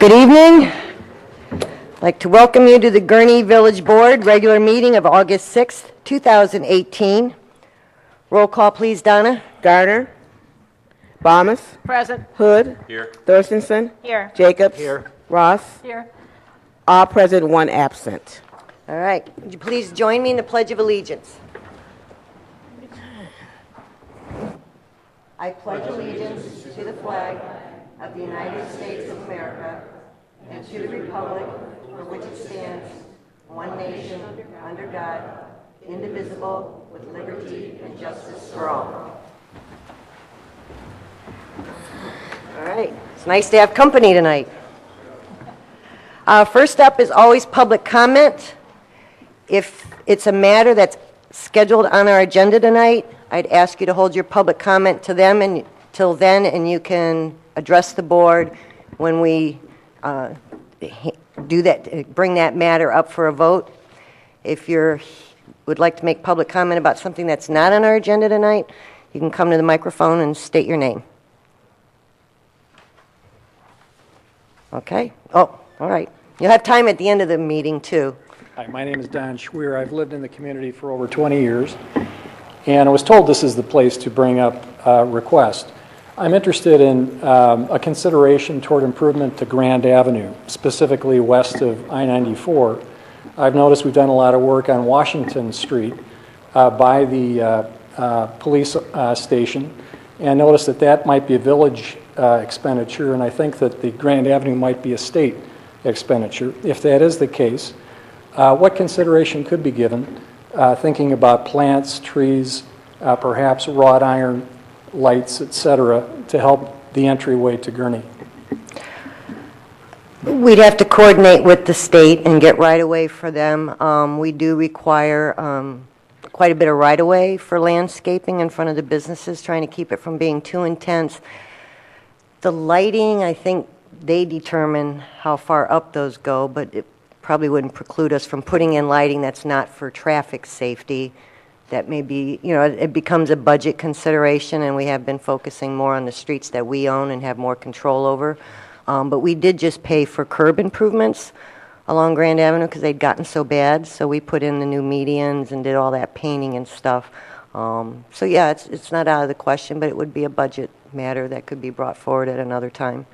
Good evening. I'd like to welcome you to the Gurnee Village Board regular meeting of August 6th, 2018. Roll call, please, Donna. Garner. Bomas. Present. Hood. Here. Thurstonson. Here. Jacobs. Here. Ross. Here. All present, one absent. All right. Would you please join me in the Pledge of Allegiance? I pledge allegiance to the flag of the United States of America and to the republic for which it stands, one nation, under God, indivisible, with liberty and justice for all. All right. It's nice to have company tonight. First up is always public comment. If it's a matter that's scheduled on our agenda tonight, I'd ask you to hold your public comment to them until then, and you can address the board when we do that, bring that matter up for a vote. If you would like to make public comment about something that's not on our agenda tonight, you can come to the microphone and state your name. Okay. Oh, all right. You'll have time at the end of the meeting, too. Hi, my name is Don Schweer. I've lived in the community for over 20 years, and I was told this is the place to bring up a request. I'm interested in a consideration toward improvement to Grand Avenue, specifically west of I-94. I've noticed we've done a lot of work on Washington Street by the police station, and noticed that that might be a village expenditure, and I think that the Grand Avenue might be a state expenditure. If that is the case, what consideration could be given, thinking about plants, trees, perhaps wrought iron lights, etc., to help the entryway to Gurnee? We'd have to coordinate with the state and get right-of-way for them. We do require quite a bit of right-of-way for landscaping in front of the businesses, trying to keep it from being too intense. The lighting, I think they determine how far up those go, but it probably wouldn't preclude us from putting in lighting that's not for traffic safety. That may be, it becomes a budget consideration, and we have been focusing more on the streets that we own and have more control over. But we did just pay for curb improvements along Grand Avenue because they'd gotten so bad, so we put in the new medians and did all that painting and stuff. So yeah, it's not out of the question, but it would be a budget matter that could be brought forward at another time.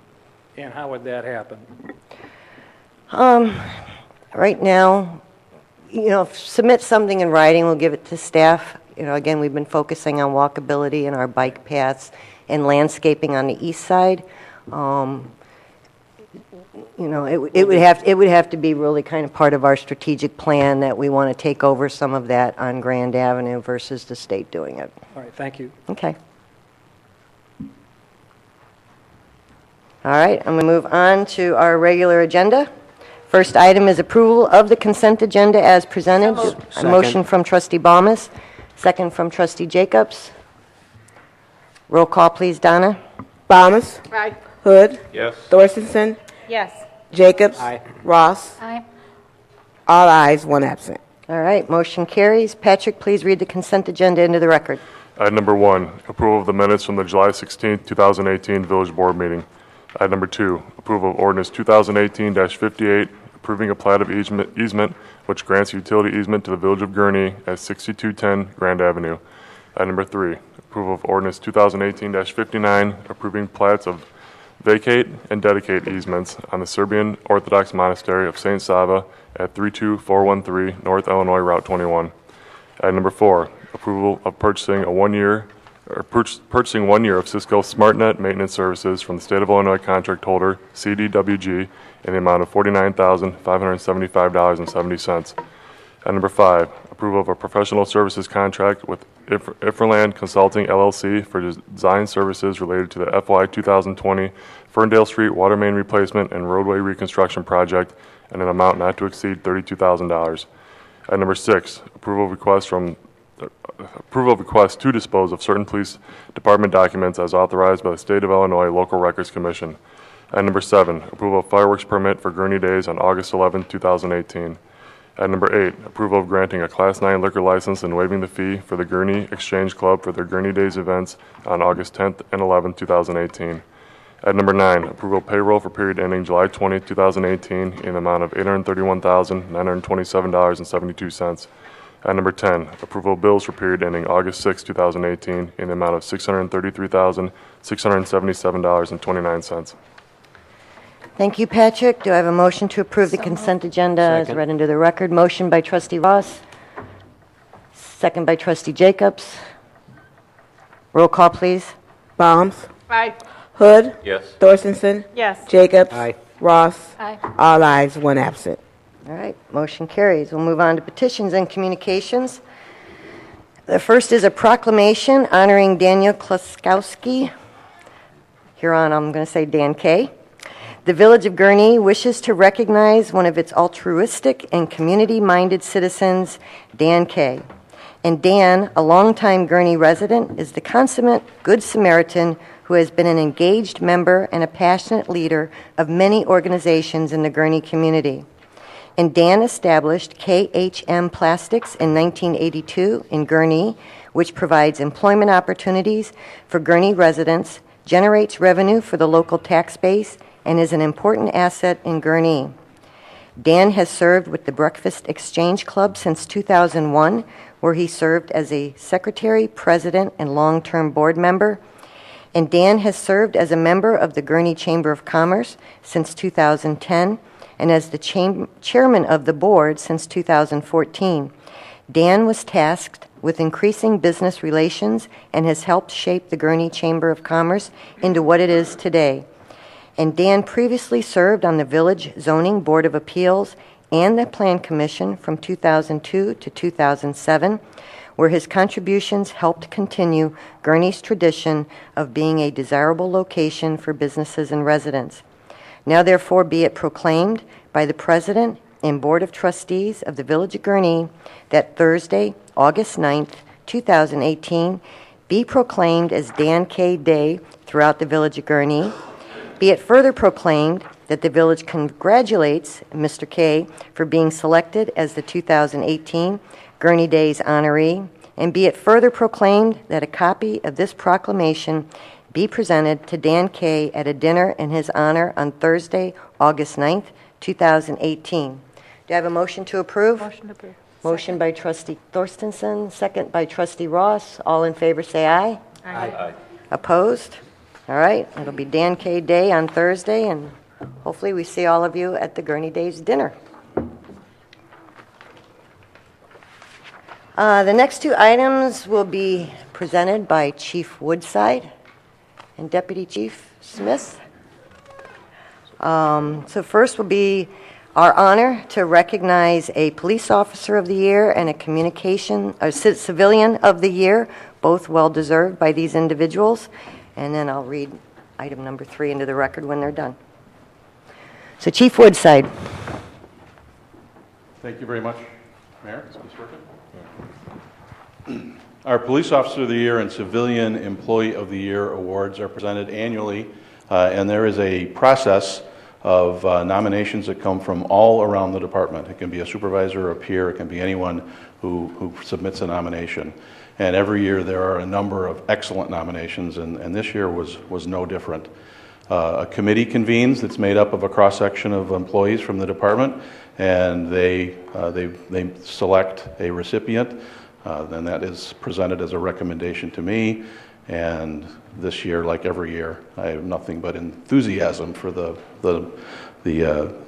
And how would that happen? Right now, submit something in writing, we'll give it to staff. Again, we've been focusing on walkability and our bike paths and landscaping on the east side. It would have to be really kind of part of our strategic plan that we want to take over some of that on Grand Avenue versus the state doing it. All right, thank you. Okay. All right, I'm going to move on to our regular agenda. First item is approval of the consent agenda as presented. A motion from Trustee Bomas, second from Trustee Jacobs. Roll call, please, Donna. Bomas. Aye. Hood. Yes. Thurstonson. Yes. Jacobs. Aye. Ross. Aye. All ayes, one absent. All right, motion carries. Patrick, please read the consent agenda into the record. Item number 1, approval of the minutes from the July 16, 2018 Village Board meeting. Item number 2, approval of ordinance 2018-58, approving a plat of easement which grants utility easement to the Village of Gurnee at 6210 Grand Avenue. Item number 3, approval of ordinance 2018-59, approving plats of vacate and dedicate easements on the Serbian Orthodox Monastery of St. Sava at 32413 North Illinois Route 21. Item number 4, approval of purchasing 1 year of Cisco SmartNet maintenance services from the State of Illinois contract holder, CDWG, in the amount of $49,575.70. And number 5, approval of a professional services contract with Ifraland Consulting, LLC for design services related to the FY 2020 Ferndale Street water main replacement and roadway reconstruction project in an amount not to exceed $32,000. And number 6, approval of request to dispose of certain police department documents as authorized by the State of Illinois Local Records Commission. And number 7, approval of fireworks permit for Gurnee Days on August 11, 2018. And number 8, approval of granting a Class 9 liquor license and waiving the fee for the Gurnee Exchange Club for their Gurnee Days events on August 10th and 11th, 2018. Item number 9, approval of payroll for period ending July 20, 2018 in the amount of $831,927.72. Item number 10, approval of bills for period ending August 6, 2018 in the amount of $633,677.29. Thank you, Patrick. Do I have a motion to approve the consent agenda as read into the record? Motion by trustee Ross, second by trustee Jacobs. Roll call, please. Bombs. Aye. Hood. Yes. Thorstenson. Yes. Jacobs. Aye. Ross. Aye. All ayes, one absent. All right, motion carries. We'll move on to petitions and communications. The first is a proclamation honoring Daniel Klaskowski. Hereon, I'm going to say Dan K. The Village of Gurnee wishes to recognize one of its altruistic and community-minded citizens, Dan K. And Dan, a longtime Gurnee resident, is the consummate Good Samaritan who has been an engaged member and a passionate leader of many organizations in the Gurnee community. And Dan established KHM Plastics in 1982 in Gurnee, which provides employment opportunities for Gurnee residents, generates revenue for the local tax base, and is an important asset in Gurnee. Dan has served with the Breakfast Exchange Club since 2001, where he served as a secretary, president, and long-term board member. And Dan has served as a member of the Gurnee Chamber of Commerce since 2010 and as the chairman of the board since 2014. Dan was tasked with increasing business relations and has helped shape the Gurnee Chamber of Commerce into what it is today. And Dan previously served on the Village Zoning Board of Appeals and the Plan Commission from 2002 to 2007, where his contributions helped continue Gurnee's tradition of being a desirable location for businesses and residents. Now therefore be it proclaimed by the President and Board of Trustees of the Village of Gurnee that Thursday, August 9th, 2018, be proclaimed as Dan K. Day throughout the Village of Gurnee. Be it further proclaimed that the village congratulates Mr. K for being selected as the 2018 Gurnee Days honoree, and be it further proclaimed that a copy of this proclamation be presented to Dan K at a dinner in his honor on Thursday, August 9th, 2018. Do I have a motion to approve? Motion approved. Motion by trustee Thorstenson, second by trustee Ross. All in favor say aye. Aye. Opposed? All right, it'll be Dan K. Day on Thursday, and hopefully we see all of you at the Gurnee Days dinner. The next two items will be presented by Chief Woodside and Deputy Chief Smith. So first will be our honor to recognize a Police Officer of the Year and a Civilian of the Year, both well-deserved by these individuals. And then I'll read item number 3 into the record when they're done. So Chief Woodside. Thank you very much, Mayor. Is this working? Our Police Officer of the Year and Civilian Employee of the Year awards are presented annually, and there is a process of nominations that come from all around the department. It can be a supervisor or a peer. It can be anyone who submits a nomination. And every year there are a number of excellent nominations, and this year was no different. A committee convenes that's made up of a cross-section of employees from the department, and they select a recipient. Then that is presented as a recommendation to me, and this year, like every year, I have nothing but enthusiasm for the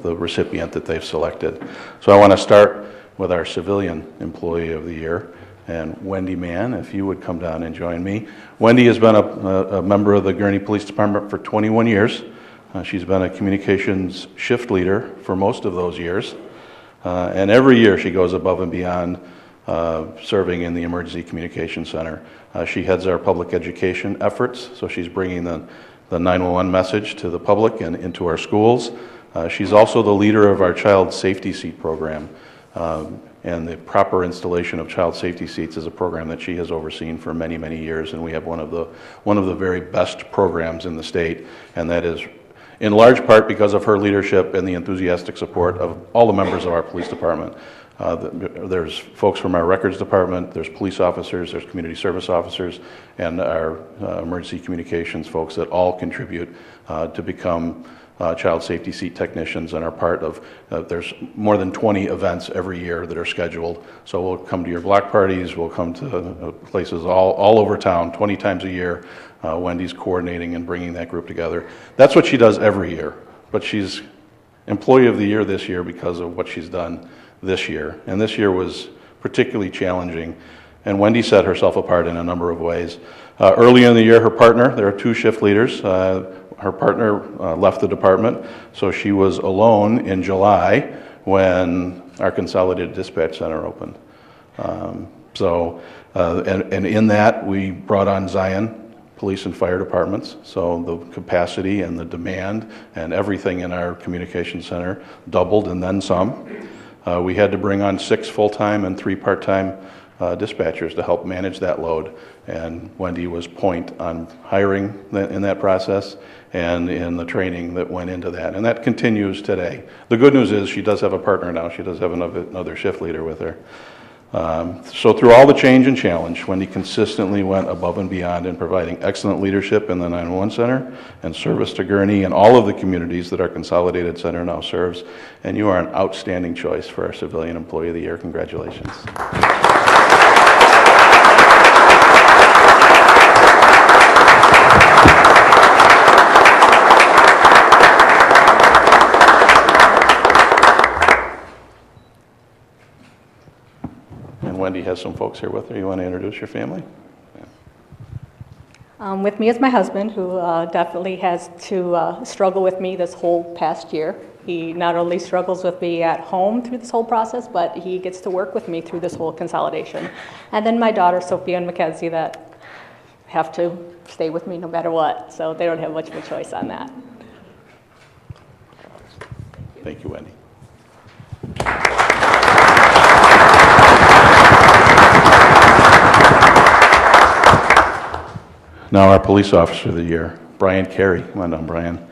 recipient that they've selected. So I want to start with our Civilian Employee of the Year. And Wendy Mann, if you would come down and join me. Wendy has been a member of the Gurnee Police Department for 21 years. She's been a communications shift leader for most of those years. And every year she goes above and beyond serving in the Emergency Communication Center. She heads our public education efforts, so she's bringing the 911 message to the public and into our schools. She's also the leader of our Child Safety Seat program. And the proper installation of child safety seats is a program that she has overseen for many, many years, and we have one of the very best programs in the state, and that is in large part because of her leadership and the enthusiastic support of all the members of our police department. There's folks from our records department, there's police officers, there's community service officers, and our emergency communications folks that all contribute to become child safety seat technicians and are part of, there's more than 20 events every year that are scheduled. So we'll come to your block parties, we'll come to places all over town 20 times a year. Wendy's coordinating and bringing that group together. That's what she does every year, but she's Employee of the Year this year because of what she's done this year. And this year was particularly challenging, and Wendy set herself apart in a number of ways. Early in the year, her partner, there are 2 shift leaders, her partner left the department, so she was alone in July when our consolidated dispatch center opened. And in that, we brought on Zion police and fire departments, so the capacity and the demand and everything in our communication center doubled and then some. We had to bring on 6 full-time and 3 part-time dispatchers to help manage that load, and Wendy was point on hiring in that process and in the training that went into that, and that continues today. The good news is she does have a partner now. She does have another shift leader with her. So through all the change and challenge, Wendy consistently went above and beyond in providing excellent leadership in the 911 center and service to Gurnee and all of the communities that our consolidated center now serves. And you are an outstanding choice for our Civilian Employee of the Year. Congratulations. Wendy has some folks here with her. You want to introduce your family? With me is my husband, who definitely has to struggle with me this whole past year. He not only struggles with me at home through this whole process, but he gets to work with me through this whole consolidation. And then my daughter, Sophia and Mackenzie, that have to stay with me no matter what, so they don't have much of a choice on that. Thank you, Wendy. Now our Police Officer of the Year, Brian Carey. Come on down, Brian.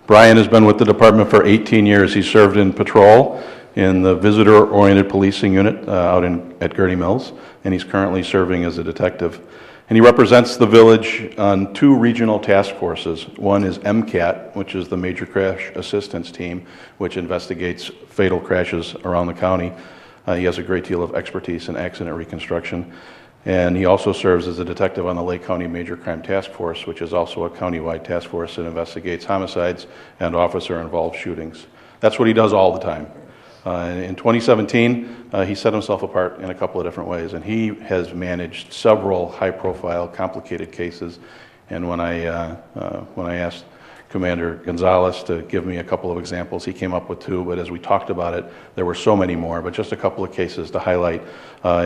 Brian has been with the department for 18 years. He served in patrol in the visitor-oriented policing unit out at Gurnee Mills, and he's currently serving as a detective. And he represents the village on 2 regional task forces. One is MCAT, which is the Major Crash Assistance Team, which investigates fatal crashes around the county. He has a great deal of expertise in accident reconstruction. And he also serves as a detective on the Lake County Major Crime Task Force, which is also a countywide task force that investigates homicides and officer-involved shootings. That's what he does all the time. In 2017, he set himself apart in a couple of different ways, and he has managed several high-profile, complicated cases. And when I asked Commander Gonzalez to give me a couple of examples, he came up with 2, but as we talked about it, there were so many more, but just a couple of cases to highlight.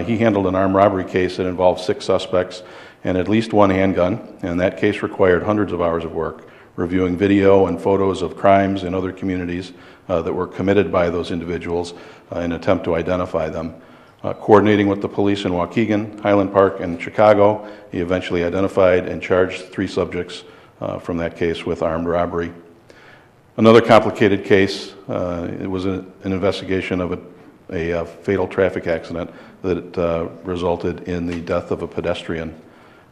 He handled an armed robbery case that involved 6 suspects and at least 1 handgun, and that case required hundreds of hours of work, reviewing video and photos of crimes in other communities that were committed by those individuals in an attempt to identify them. Coordinating with the police in Waukegan, Highland Park, and Chicago, he eventually identified and charged 3 subjects from that case with armed robbery. Another complicated case, it was an investigation of a fatal traffic accident that resulted in the death of a pedestrian.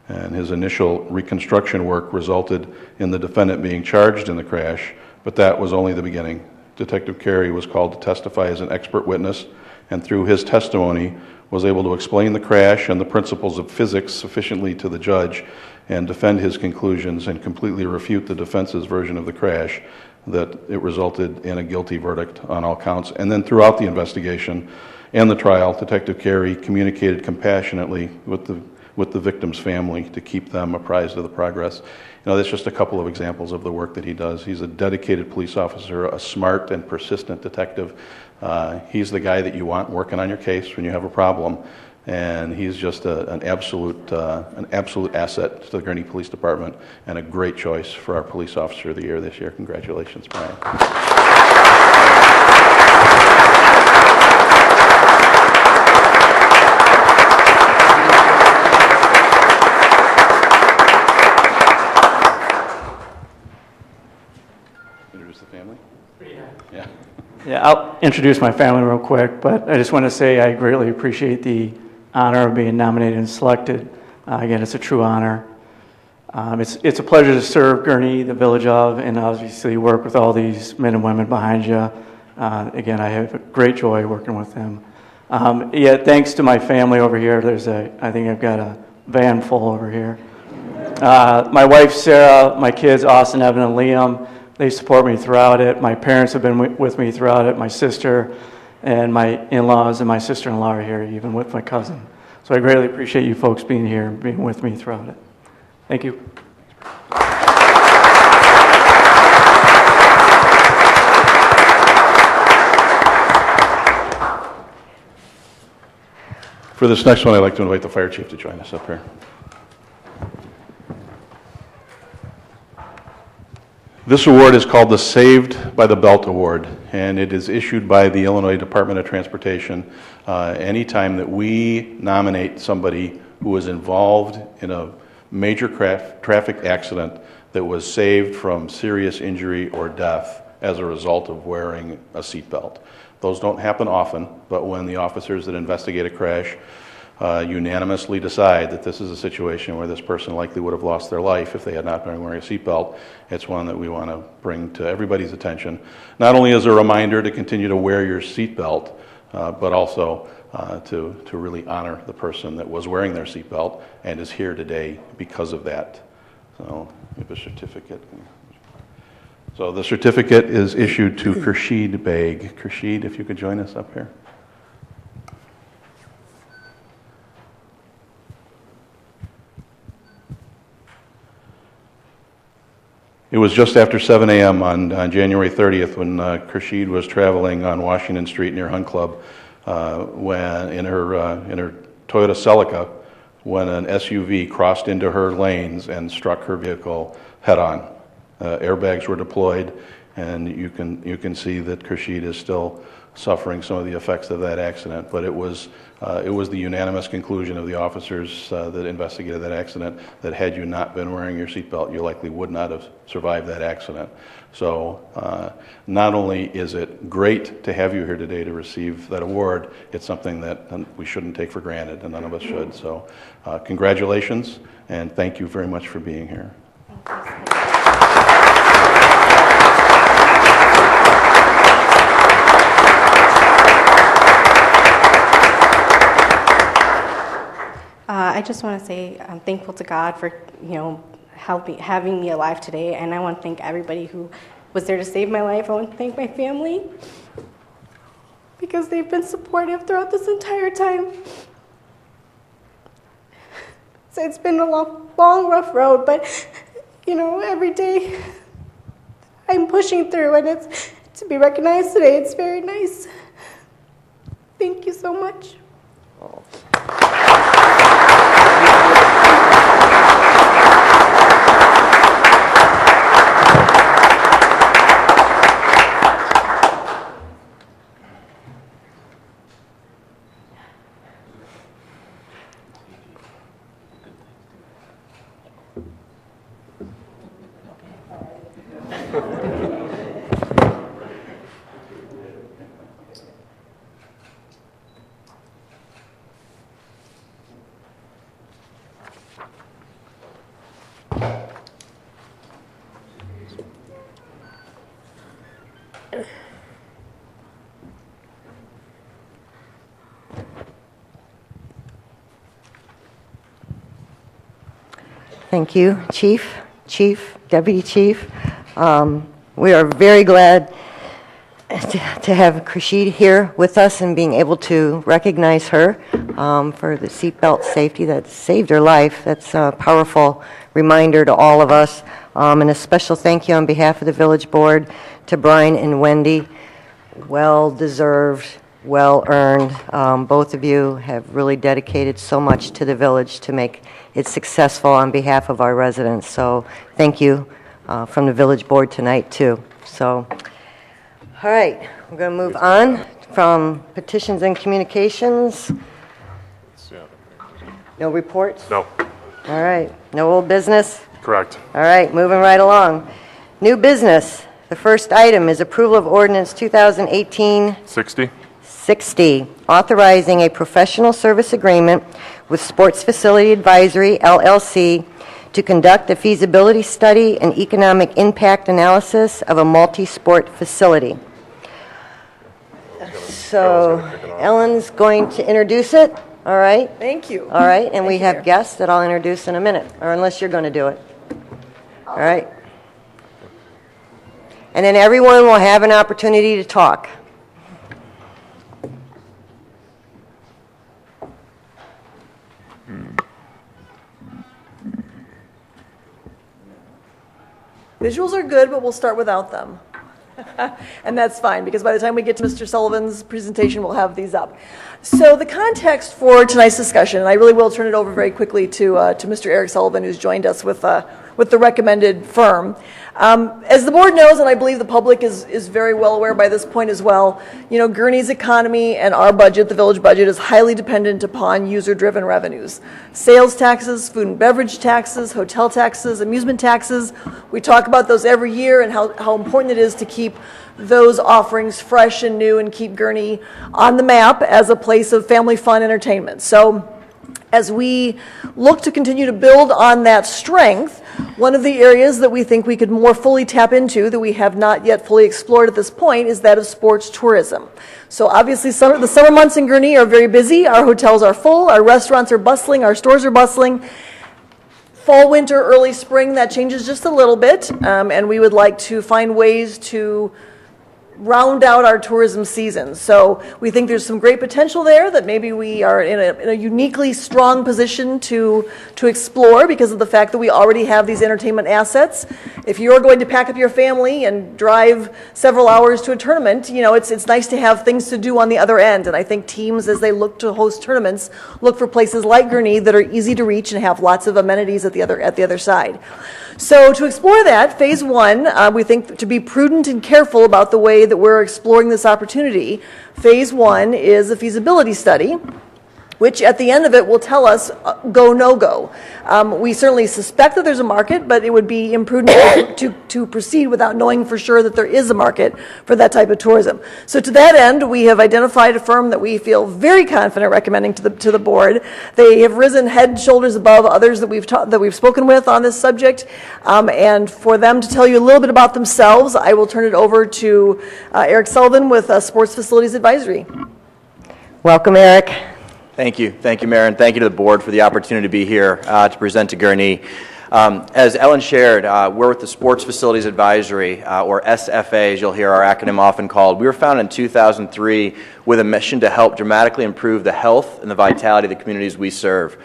And his initial reconstruction work resulted in the defendant being charged in the crash, but that was only the beginning. Detective Carey was called to testify as an expert witness, and through his testimony was able to explain the crash and the principles of physics sufficiently to the judge and defend his conclusions and completely refute the defense's version of the crash, that it resulted in a guilty verdict on all counts. And then throughout the investigation and the trial, Detective Carey communicated compassionately with the victim's family to keep them apprised of the progress. You know, that's just a couple of examples of the work that he does. He's a dedicated police officer, a smart and persistent detective. He's the guy that you want working on your case when you have a problem. And he's just an absolute asset to the Gurnee Police Department and a great choice for our Police Officer of the Year this year. Congratulations, Brian. Introduce the family? Yeah. Yeah, I'll introduce my family real quick, but I just want to say I greatly appreciate the honor of being nominated and selected. Again, it's a true honor. It's a pleasure to serve Gurnee, the village of, and obviously work with all these men and women behind you. Again, I have a great joy working with them. Yeah, thanks to my family over here. I think I've got a van full over here. My wife, Sarah, my kids, Austin, Evan, and Liam, they support me throughout it. My parents have been with me throughout it. My sister and my in-laws and my sister-in-law are here, even with my cousin. So I greatly appreciate you folks being here and being with me throughout it. Thank you. For this next one, I'd like to invite the fire chief to join us up here. This award is called the Saved by the Belt Award, and it is issued by the Illinois Department of Transportation anytime that we nominate somebody who was involved in a major traffic accident that was saved from serious injury or death as a result of wearing a seatbelt. Those don't happen often, but when the officers that investigate a crash unanimously decide that this is a situation where this person likely would have lost their life if they had not been wearing a seatbelt, it's one that we want to bring to everybody's attention, not only as a reminder to continue to wear your seatbelt, but also to really honor the person that was wearing their seatbelt and is here today because of that. So we have a certificate. So the certificate is issued to Khurshid Beg. Khurshid, if you could join us up here. It was just after 7 a.m. on January 30th when Khurshid was traveling on Washington Street near Hunt Club when in her Toyota Celica when an SUV crossed into her lanes and struck her vehicle head-on. Airbags were deployed, and you can see that Khurshid is still suffering some of the effects of that accident. But it was the unanimous conclusion of the officers that investigated that accident that had you not been wearing your seatbelt, you likely would not have survived that accident. So not only is it great to have you here today to receive that award, it's something that we shouldn't take for granted, and none of us should. So congratulations, and thank you very much for being here. I just want to say I'm thankful to God for, having me alive today, and I want to thank everybody who was there to save my life. I want to thank my family because they've been supportive throughout this entire time. So it's been a long, rough road, but, every day I'm pushing through, and it's to be recognized today. It's very nice. Thank you so much. Thank you, Chief, Deputy Chief. We are very glad to have Khurshid here with us and being able to recognize her for the seatbelt safety that saved her life. That's a powerful reminder to all of us. And a special thank you on behalf of the Village Board to Brian and Wendy. Well-deserved, well-earned. Both of you have really dedicated so much to the village to make it successful on behalf of our residents. So thank you from the Village Board tonight, too. So, all right, we're going to move on from petitions and communications. No reports? No. All right, no old business? Correct. All right, moving right along. New business, The first item is approval of ordinance 2018-60, 60. authorizing a professional service agreement with Sports Facility Advisory, LLC, to conduct a feasibility study and economic impact analysis of a multi-sport facility. So Ellen's going to introduce it, all right? Thank you. All right, and we you, have Mayor. guests that I'll introduce in a minute, or unless you're going to do it. All right? And then everyone will have an opportunity to talk. Visuals are good, but we'll start without them. And that's fine, because by the time we get to Mr. Sullivan's presentation, we'll have these up. So the context for tonight's discussion, and I really will turn it over very quickly to Mr. Eric Sullivan, who's joined us with the recommended firm. As the board knows, and I believe the public is very well aware by this point as well, you know, Gurnee's economy and our budget, the village budget, is highly dependent upon user-driven revenues. Sales taxes, food and beverage taxes, hotel taxes, amusement taxes. We talk about those every year and how important it is to keep those offerings fresh and new and keep Gurnee on the map as a place of family fun entertainment. So as we look to continue to build on that strength, one of the areas that we think we could more fully tap into that we have not yet fully explored at this point is that of sports tourism. So obviously the summer months in Gurnee are very busy. Our hotels are full, our restaurants are bustling, our stores are bustling. Fall, winter, early spring, that changes just a little bit, and we would like to find ways to round out our tourism season. So we think there's some great potential there that maybe we are in a uniquely strong position to explore because of the fact that we already have these entertainment assets. If you're going to pack up your family and drive several hours to a tournament, you know, it's nice to have things to do on the other end. And I think teams, as they look to host tournaments, look for places like Gurnee that are easy to reach and have lots of amenities at the other side. So to explore that, phase one, we think to be prudent and careful about the way that we're exploring this opportunity. Phase one is a feasibility study, which at the end of it will tell us go, no go. We certainly suspect that there's a market, but it would be imprudent to proceed without knowing for sure that there is a market for that type of tourism. So to that end, we have identified a firm that we feel very confident recommending to the board. They have risen head and shoulders above others that we've spoken with on this subject. And for them to tell you a little bit about themselves, I will turn it over to Eric Sullivan with Sports Facilities Advisory. Welcome, Eric. Thank you, Mayor, and thank you to the board for the opportunity to be here to present to Gurnee. As Ellen shared, we're with the Sports Facilities Advisory, or SFA, as you'll hear our acronym often called. We were founded in 2003 with a mission to help dramatically improve the health and the vitality of the communities we serve.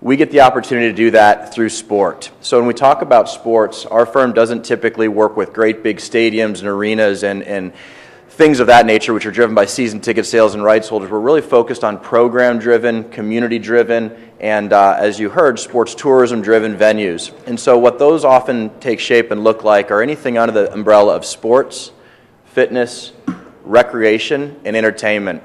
We get the opportunity to do that through sport. So when we talk about sports, our firm doesn't typically work with great big stadiums and arenas and things of that nature, which are driven by season ticket sales and rights holders. We're really focused on program-driven, community-driven, and as you heard, sports tourism-driven venues. And so what those often take shape and look like are anything under the umbrella of sports, fitness, recreation, and entertainment.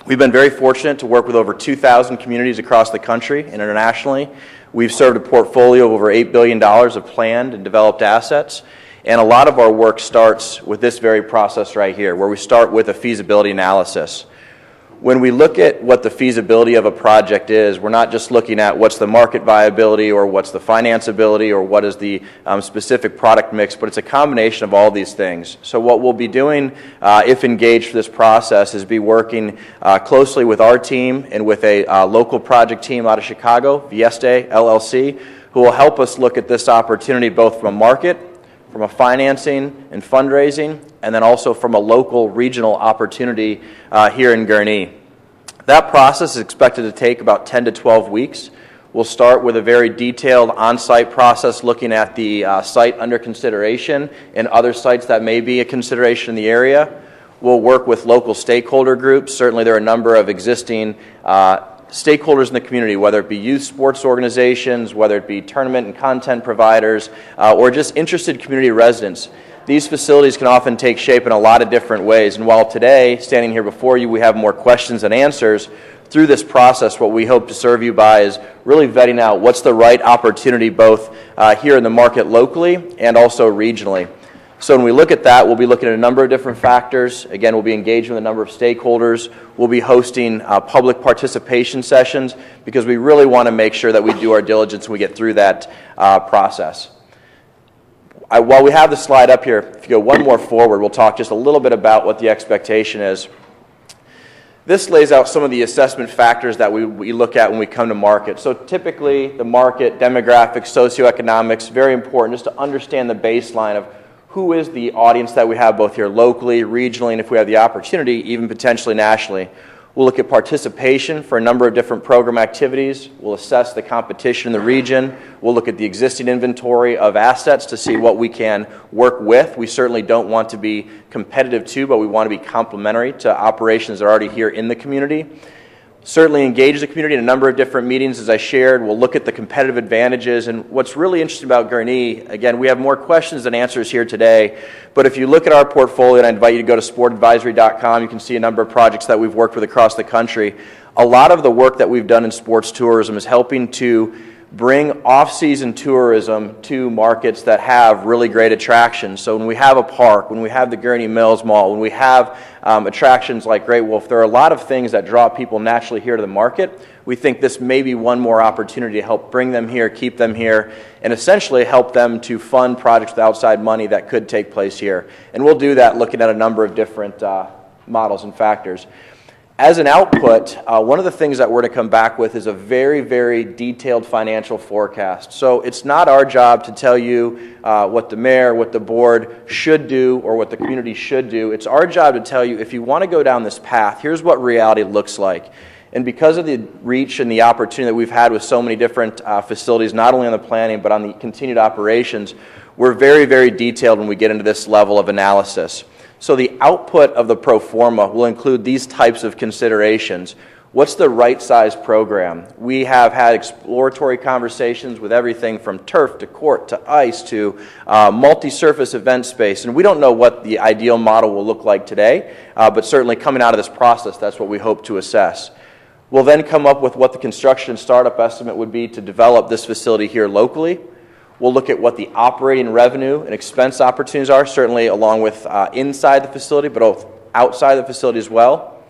We've been very fortunate to work with over 2,000 communities across the country and internationally. We've served a portfolio of over $8 billion of planned and developed assets. And a lot of our work starts with this very process right here, where we start with a feasibility analysis. When we look at what the feasibility of a project is, we're not just looking at what's the market viability or what's the financeability or what is the specific product mix, but it's a combination of all these things. So what we'll be doing, if engaged for this process, is be working closely with our team and with a local project team out of Chicago, Vieste LLC, who will help us look at this opportunity both from a market, from a financing and fundraising, and then also from a local regional opportunity here in Gurnee. That process is expected to take about 10 to 12 weeks. We'll start with a very detailed on-site process looking at the site under consideration and other sites that may be a consideration in the area. We'll work with local stakeholder groups. Certainly there are a number of existing stakeholders in the community, whether it be youth sports organizations, whether it be tournament and content providers, or just interested community residents. These facilities can often take shape in a lot of different ways, and while today, standing here before you, we have more questions than answers, through this process, what we hope to serve you by is really vetting out what's the right opportunity both here in the market locally and also regionally. So when we look at that, we'll be looking at a number of different factors. Again, we'll be engaging with a number of stakeholders. We'll be hosting public participation sessions because we really want to make sure that we do our diligence and we get through that process. While we have the slide up here, if you go one more forward, we'll talk just a little bit about what the expectation is. This lays out some of the assessment factors that we look at when we come to market. So typically, the market, demographics, socioeconomics, very important just to understand the baseline of who is the audience that we have both here locally, regionally, and if we have the opportunity, even potentially nationally. We'll look at participation for a number of different program activities. We'll assess the competition in the region. We'll look at the existing inventory of assets to see what we can work with. We certainly don't want to be competitive too, but we want to be complementary to operations that are already here in the community. Certainly engage the community in a number of different meetings, as I shared. We'll look at the competitive advantages. And what's really interesting about Gurnee, again, we have more questions than answers here today. But if you look at our portfolio, and I invite you to go to sportadvisory.com, you can see a number of projects that we've worked with across the country. A lot of the work that we've done in sports tourism is helping to bring off-season tourism to markets that have really great attractions. So when we have a park, when we have the Gurnee Mills Mall, when we have attractions like Great Wolf, there are a lot of things that draw people naturally here to the market. We think this may be one more opportunity to help bring them here, keep them here, and essentially help them to fund projects with outside money that could take place here. And we'll do that looking at a number of different models and factors. As an output, one of the things that we're to come back with is a very, very detailed financial forecast. So it's not our job to tell you what the mayor, what the board should do, or what the community should do. It's our job to tell you, if you want to go down this path, here's what reality looks like. And because of the reach and the opportunity that we've had with so many different facilities, not only on the planning, but on the continued operations, we're very, very detailed when we get into this level of analysis. So the output of the pro forma will include these types of considerations. What's the right size program? We have had exploratory conversations with everything from turf to court to ice to multi-surface event space. And we don't know what the ideal model will look like today, but certainly coming out of this process, that's what we hope to assess. We'll then come up with what the construction and startup estimate would be to develop this facility here locally. We'll look at what the operating revenue and expense opportunities are, certainly along with inside the facility, but both outside the facility as well.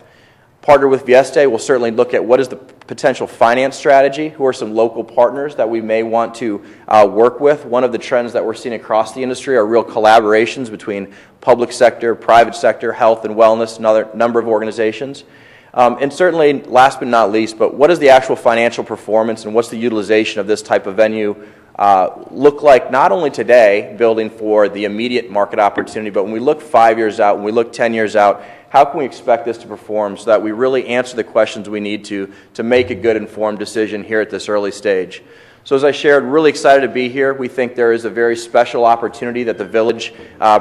Partner with Vieste, we'll certainly look at what is the potential finance strategy, who are some local partners that we may want to work with. One of the trends that we're seeing across the industry are real collaborations between public sector, private sector, health and wellness, and other number of organizations. And certainly, last but not least, but what is the actual financial performance and what's the utilization of this type of venue look like, not only today, building for the immediate market opportunity, but when we look 5 years out, when we look 10 years out, how can we expect this to perform so that we really answer the questions we need to make a good informed decision here at this early stage. So as I shared, really excited to be here. We think there is a very special opportunity that the village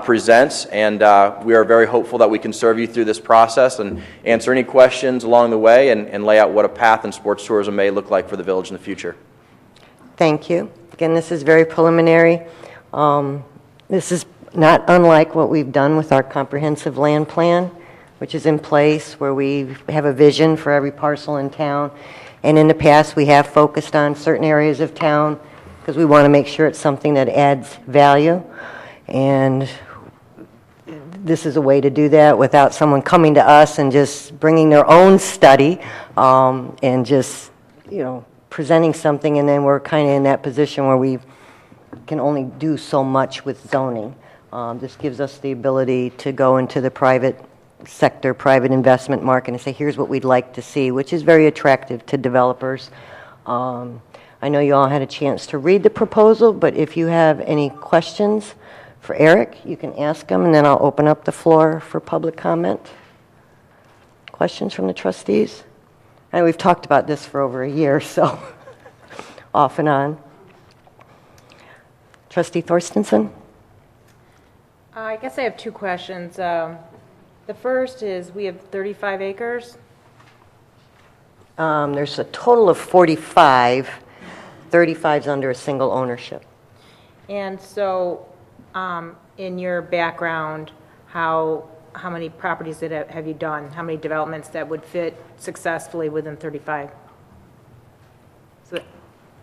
presents, and we are very hopeful that we can serve you through this process and answer any questions along the way and lay out what a path in sports tourism may look like for the village in the future. Thank you. Again, this is very preliminary. This is not unlike what we've done with our comprehensive land plan, which is in place, where we have a vision for every parcel in town. And in the past, we have focused on certain areas of town because we want to make sure it's something that adds value. And this is a way to do that without someone coming to us and just bringing their own study and just, presenting something, and then we're kind of in that position where we can only do so much with zoning. This gives us the ability to go into the private sector, private investment market and say, here's what we'd like to see, which is very attractive to developers. I know you all had a chance to read the proposal, but if you have any questions for Eric, you can ask them, and then I'll open up the floor for public comment. Questions from the trustees? And we've talked about this for over a year, so off and on. Trustee Thorstensen? I guess I have two questions. The first is, we have 35 acres. There's a total of 45. 35 is under a single ownership. And so, in your background, how many properties have you done? How many developments that would fit successfully within 35? So,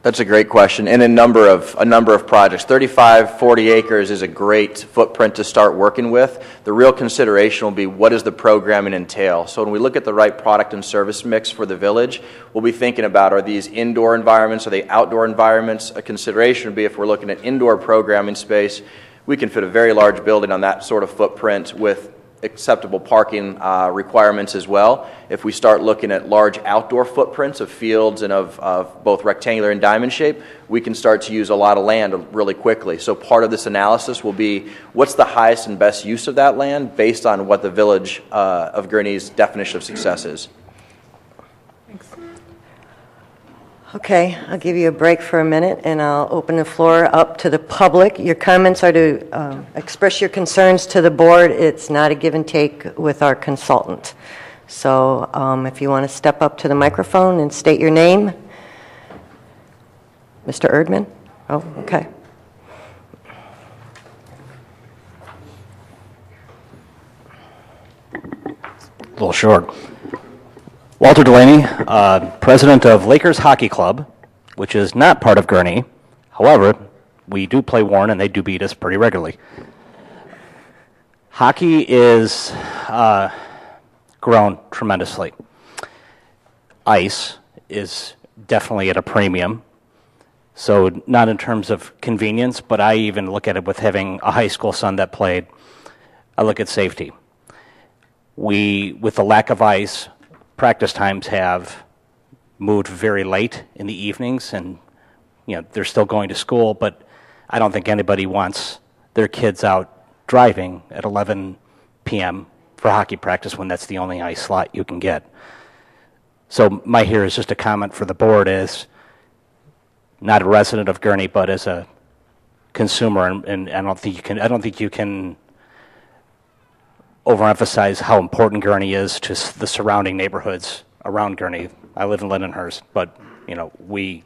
That's a great question, and a number of projects. 35, 40 acres is a great footprint to start working with. The real consideration will be what does the programming entail. So when we look at the right product and service mix for the village, we'll be thinking about, are these indoor environments, are they outdoor environments? A consideration would be if we're looking at indoor programming space, we can fit a very large building on that sort of footprint with acceptable parking requirements as well. If we start looking at large outdoor footprints of fields and of both rectangular and diamond shape, we can start to use a lot of land really quickly. So part of this analysis will be what's the highest and best use of that land based on what the village of Gurnee's definition of success is. Okay, I'll give you a break for a minute, and I'll open the floor up to the public. Your comments are to express your concerns to the board. It's not a give and take with our consultant. So if you want to step up to the microphone and state your name. Mr. Erdman? Oh, okay. A little short. Walter Delaney, president of Lakers Hockey Club, which is not part of Gurnee. However, we do play Warren, and they do beat us pretty regularly. Hockey is grown tremendously. Ice is definitely at a premium. So not in terms of convenience, but I even look at it with having a high school son that played. I look at safety. With the lack of ice, practice times have moved very late in the evenings, and they're still going to school, but I don't think anybody wants their kids out driving at 11 p.m. for hockey practice when that's the only ice slot you can get. So my here is just a comment for the board as not a resident of Gurnee, but as a consumer, and I don't think you can overemphasize how important Gurnee is to the surrounding neighborhoods around Gurnee. I live in Lindenhurst, but Gurnee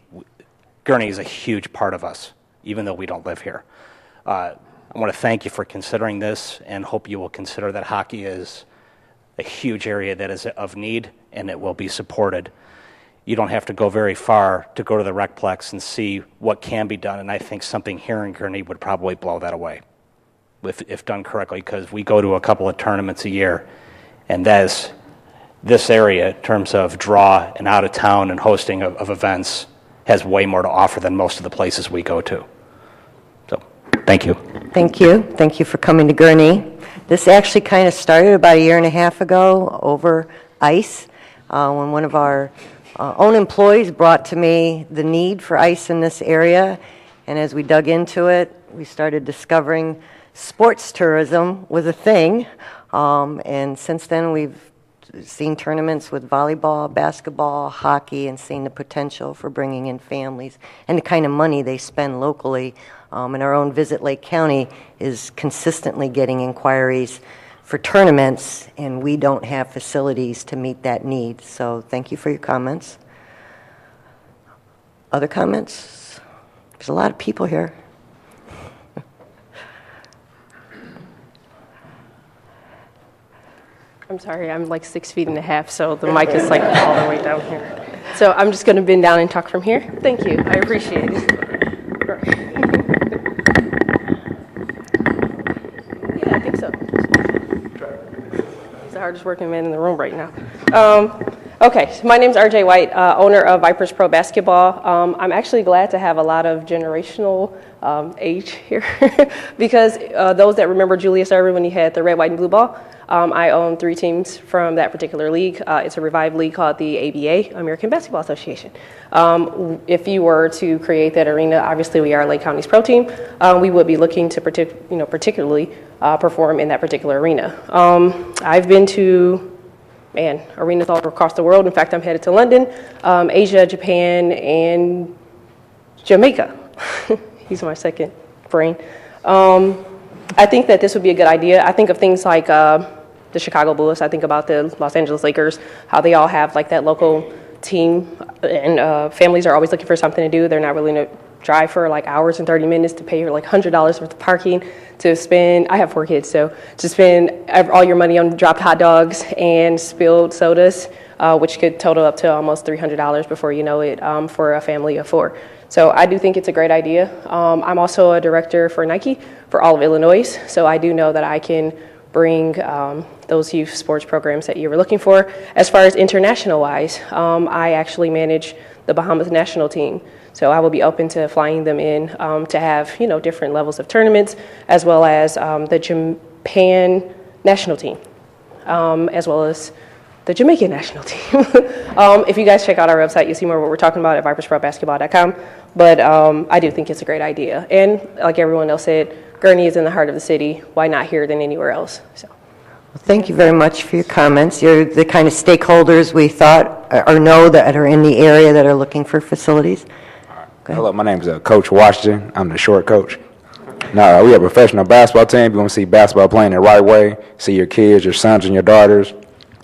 is a huge part of us, even though we don't live here. I want to thank you for considering this, and hope you will consider that hockey is a huge area that is of need, and it will be supported. You don't have to go very far to go to the Recplex and see what can be done, and I think something here in Gurnee would probably blow that away if done correctly, because we go to a couple of tournaments a year, and this area, in terms of draw and out of town and hosting of events, has way more to offer than most of the places we go to. So, thank you. Thank you. Thank you for coming to Gurnee. This actually kind of started about a year and a half ago over ice, when one of our own employees brought to me the need for ice in this area, and as we dug into it, we started discovering sports tourism was a thing, and since then we've seen tournaments with volleyball, basketball, hockey, and seen the potential for bringing in families and the kind of money they spend locally. And our own Visit Lake County is consistently getting inquiries for tournaments, and we don't have facilities to meet that need. So thank you for your comments. Other comments? There's a lot of people here. I'm sorry, I'm like 6 feet and a half, so the mic is like all the way down here. So I'm just going to bend down and talk from here. Thank you, I appreciate it. Yeah, I think so. He's the hardest working man in the room right now. Okay, so my name's RJ White, owner of Vipers Pro Basketball. I'm actually glad to have a lot of generational age here because those that remember Julius Erving when he had the red, white, and blue ball, I own 3 teams from that particular league. It's a revived league called the ABA, American Basketball Association. If you were to create that arena, obviously we are Lake County's pro team. We would be looking to particularly perform in that particular arena. I've been to arenas all across the world. In fact, I'm headed to London, Asia, Japan, and Jamaica. He's my second brain. I think that this would be a good idea. I think of things like the Chicago Bulls. I think about the Los Angeles Lakers, how they all have like that local team, and families are always looking for something to do. They're not willing to drive for like hours and 30 minutes to pay like $100 worth of parking, to spend, I have 4 kids, so to spend all your money on dropped hot dogs and spilled sodas, which could total up to almost $300 before you know it, for a family of 4. So I do think it's a great idea. I'm also a director for Nike for all of Illinois, so I do know that I can bring those youth sports programs that you were looking for. As far as international-wise, I actually manage the Bahamas national team. So I will be open to flying them in to have, different levels of tournaments, as well as the Japan national team, as well as the Jamaican national team. If you guys check out our website, you'll see more of what we're talking about at vipersprobasketball.com. But I do think it's a great idea. And like everyone else said, Gurnee is in the heart of the city. Why not here than anywhere else? So. Well, thank you very much for your comments. You're the kind of stakeholders we thought or know that are in the area that are looking for facilities. Hello, my name is Coach Washington. I'm the short coach. Now, we have a professional basketball team. You want to see basketball playing the right way, see your kids, your sons and your daughters.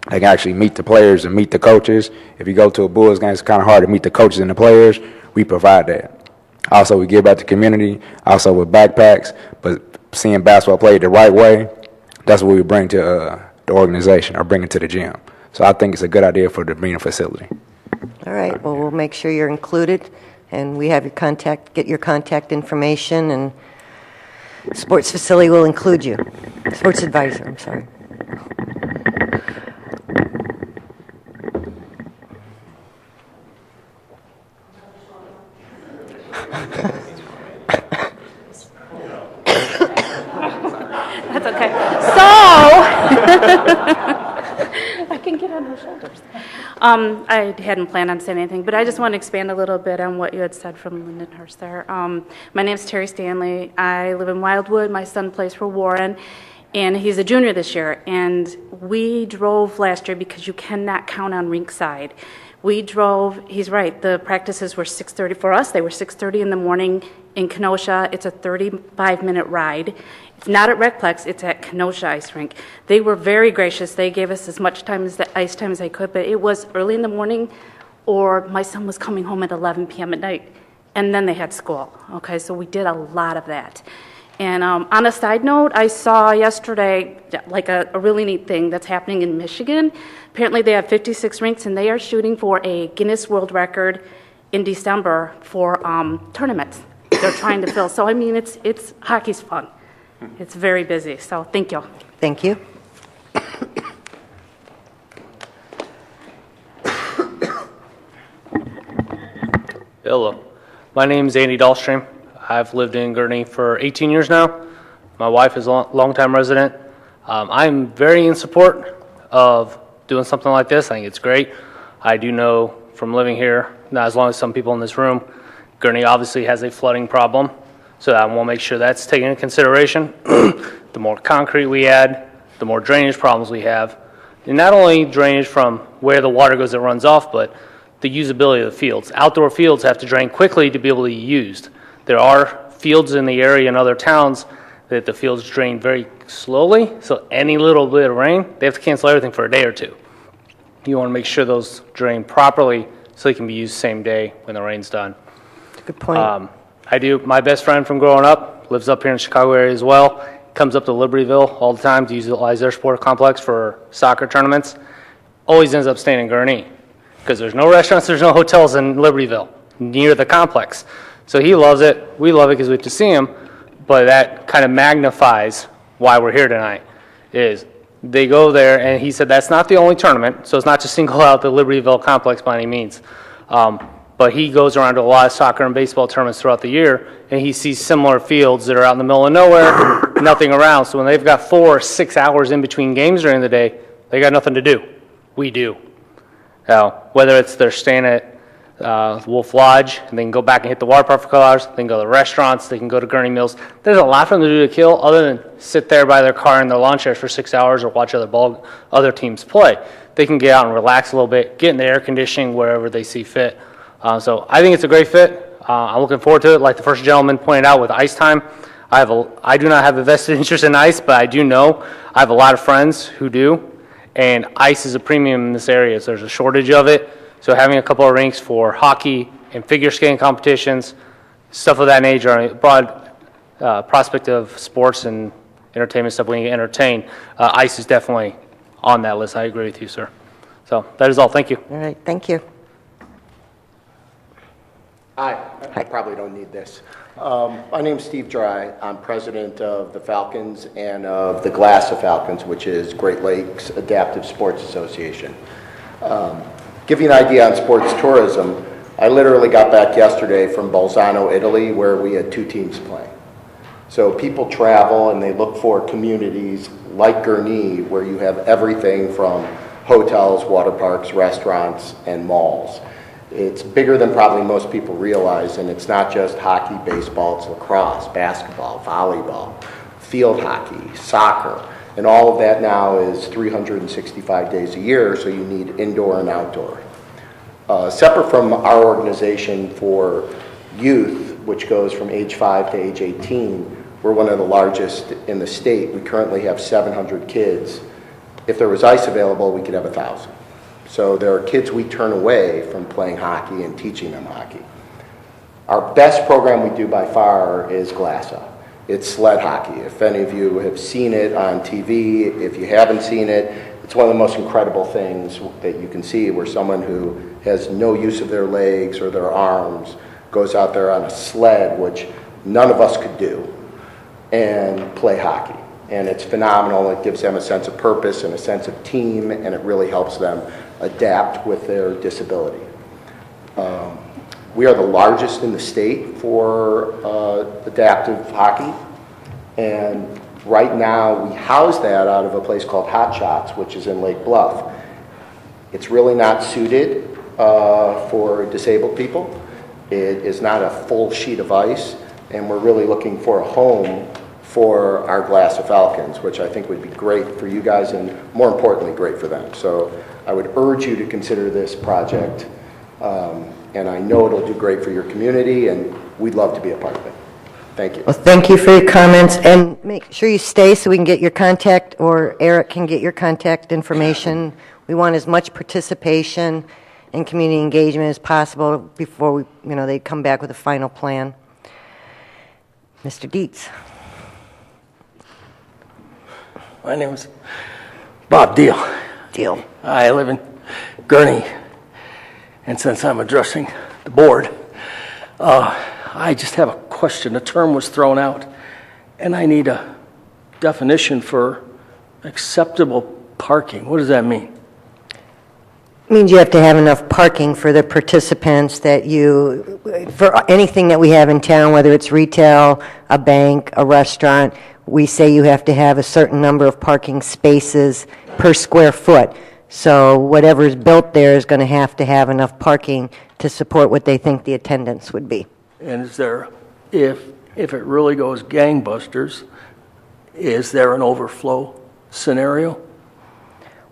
They can actually meet the players and meet the coaches. If you go to a Bulls game, it's kind of hard to meet the coaches and the players. We provide that. Also, we give back to the community, also with backpacks, but seeing basketball played the right way, that's what we bring to the organization or bring it to the gym. So I think it's a good idea for the arena facility. All right, well, we'll make sure you're included, and we have your get your contact information, and sports facility will include you. Sports advisor, I'm sorry. That's okay. So, I can get on her shoulders. I hadn't planned on saying anything, but I just want to expand a little bit on what you had said from Lindenhurst there. My name's Terry Stanley. I live in Wildwood. My son plays for Warren, and he's a junior this year. And we drove last year because you cannot count on rink side. We drove, he's right, the practices were 6:30 for us. They were 6:30 in the morning in Kenosha. It's a 35-minute ride. It's not at Recplex, it's at Kenosha Ice Rink. They were very gracious. They gave us as much time as ice time as they could, but it was early in the morning, or my son was coming home at 11 p.m. at night, and then they had school. Okay, so we did a lot of that. And on a side note, I saw yesterday like a really neat thing that's happening in Michigan. Apparently they have 56 rinks, and they are shooting for a Guinness World Record in December for tournaments they're trying to fill. So, I mean, it's hockey's fun. It's very busy. So thank you. Thank you. Hello. My name is Andy Dahlstrom. I've lived in Gurnee for 18 years now. My wife is a longtime resident. I'm very in support of doing something like this. I think it's great. I do know from living here, not as long as some people in this room, Gurnee obviously has a flooding problem, so I want to make sure that's taken into consideration. The more concrete we add, the more drainage problems we have. And not only drainage from where the water goes that runs off, but the usability of the fields. Outdoor fields have to drain quickly to be able to be used. There are fields in the area in other towns that the fields drain very slowly, so any little bit of rain, they have to cancel everything for a day or two. You want to make sure those drain properly so they can be used same day when the rain's done. Good point. My best friend from growing up lives up here in the Chicago area as well, comes up to Libertyville all the time to utilize their sport complex for soccer tournaments. Always ends up staying in Gurnee because there's no restaurants, there's no hotels in Libertyville near the complex. So he loves it. We love it because we have to see him. But that kind of magnifies why we're here tonight. Is they go there, and he said that's not the only tournament. So it's not to single out the Libertyville complex by any means. But he goes around to a lot of soccer and baseball tournaments throughout the year, and he sees similar fields that are out in the middle of nowhere, nothing around. So when they've got 4 or 6 hours in between games during the day, they got nothing to do. We do. Whether it's they're staying at Wolf Lodge, and they can go back and hit the water park for a couple hours, they can go to restaurants, they can go to Gurnee Mills. There's a lot for them to do to kill other than sit there by their car in their lawn chairs for 6 hours or watch other teams play. They can get out and relax a little bit, get in the air conditioning wherever they see fit. So I think it's a great fit. I'm looking forward to it. Like the first gentleman pointed out with ice time, I do not have a vested interest in ice, but I do know I have a lot of friends who do, and ice is a premium in this area. So there's a shortage of it. So having a couple of rinks for hockey and figure skating competitions, stuff of that nature, a broad prospect of sports and entertainment stuff we can entertain, ice is definitely on that list. I agree with you, sir. So that is all. Thank you. All right, thank you. Hi, I probably don't need this. My name's Steve Dry. I'm president of the Falcons and of the Glass Falcons, which is Great Lakes Adaptive Sports Association. Give you an idea on sports tourism, I literally got back yesterday from Bolzano, Italy, where we had 2 teams playing. So people travel and they look for communities like Gurnee, where you have everything from hotels, water parks, restaurants, and malls. It's bigger than probably most people realize, and it's not just hockey, baseball, it's lacrosse, basketball, volleyball, field hockey, soccer, and all of that now is 365 days a year, so you need indoor and outdoor. Separate from our organization for youth, which goes from age 5 to age 18, we're one of the largest in the state. We currently have 700 kids. If there was ice available, we could have 1,000. So there are kids we turn away from playing hockey and teaching them hockey. Our best program we do by far is Glassa. It's sled hockey. If any of you have seen it on TV, if you haven't seen it, it's one of the most incredible things that you can see, where someone who has no use of their legs or their arms goes out there on a sled, which none of us could do, and play hockey. And it's phenomenal. It gives them a sense of purpose and a sense of team, and it really helps them adapt with their disability. We are the largest in the state for adaptive hockey, and right now we house that out of a place called Hot Shots, which is in Lake Bluff. It's really not suited for disabled people. It is not a full sheet of ice, and we're really looking for a home for our Glass of Falcons, which I think would be great for you guys and more importantly, great for them. So I would urge you to consider this project, and I know it'll do great for your community, and we'd love to be a part of it. Thank you. Well, thank you for your comments, and make sure you stay so we can get your contact, or Eric can get your contact information. We want as much participation and community engagement as possible before they come back with a final plan. Mr. Dietz. My name is Bob Deal. I live in Gurnee, and since I'm addressing the board, I just have a question. A term was thrown out, and I need a definition for acceptable parking. What does that mean? It means you have to have enough parking for the participants for anything that we have in town, whether it's retail, a bank, a restaurant. We say you have to have a certain number of parking spaces per square foot. So whatever's built there is going to have enough parking to support what they think the attendance would be. And is there, if it really goes gangbusters, is there an overflow scenario?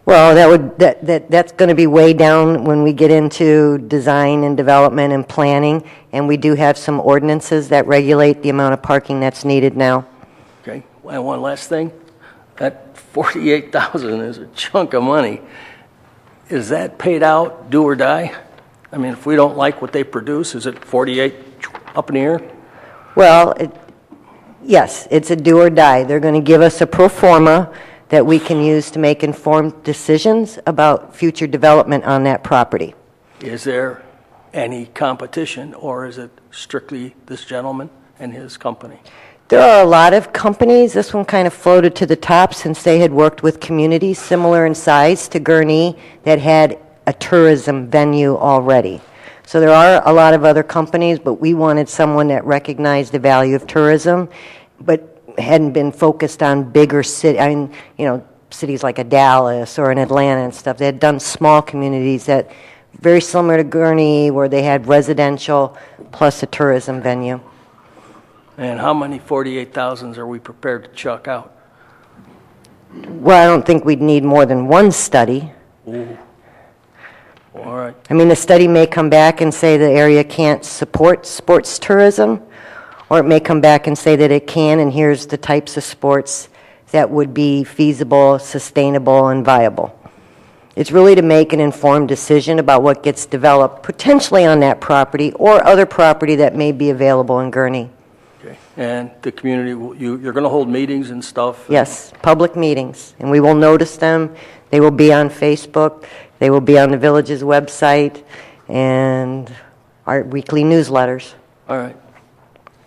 Well, that's going to be way down when we get into design and development and planning, and we do have some ordinances that regulate the amount of parking that's needed now. Okay, and one last thing. That $48,000 is a chunk of money. Is that paid out, do or die? I mean, if we don't like what they produce, is it 48 up in the air? Well, yes, it's a do or die. They're going to give us a pro forma that we can use to make informed decisions about future development on that property. Is there any competition, or is it strictly this gentleman and his company? There are a lot of companies. This one kind of floated to the top since they had worked with communities similar in size to Gurnee that had a tourism venue already. So there are a lot of other companies, but we wanted someone that recognized the value of tourism, but hadn't been focused on bigger cities, cities like a Dallas or an Atlanta and stuff. They had done small communities that very similar to Gurnee, where they had residential plus a tourism venue. And how many 48,000s are we prepared to chuck out? Well, I don't think we'd need more than one study. Ooh. All right. I mean, the study may come back and say the area can't support sports tourism, or it may come back and say that it can, and here's the types of sports that would be feasible, sustainable, and viable. It's really to make an informed decision about what gets developed potentially on that property or other property that may be available in Gurnee. Okay. And the community, you're going to hold meetings and stuff? Yes, public meetings, and we will notice them. They will be on Facebook. They will be on the village's website, and our weekly newsletters. All right.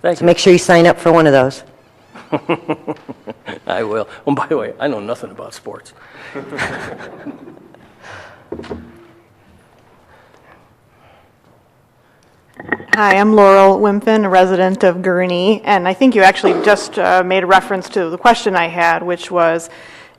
Thank So make sure you sign up for one of those. I will. Oh, by the way, I know nothing about sports. Hi, I'm Laurel Wimpfen, a resident of Gurnee, and I think you actually just made a reference to the question I had, which was,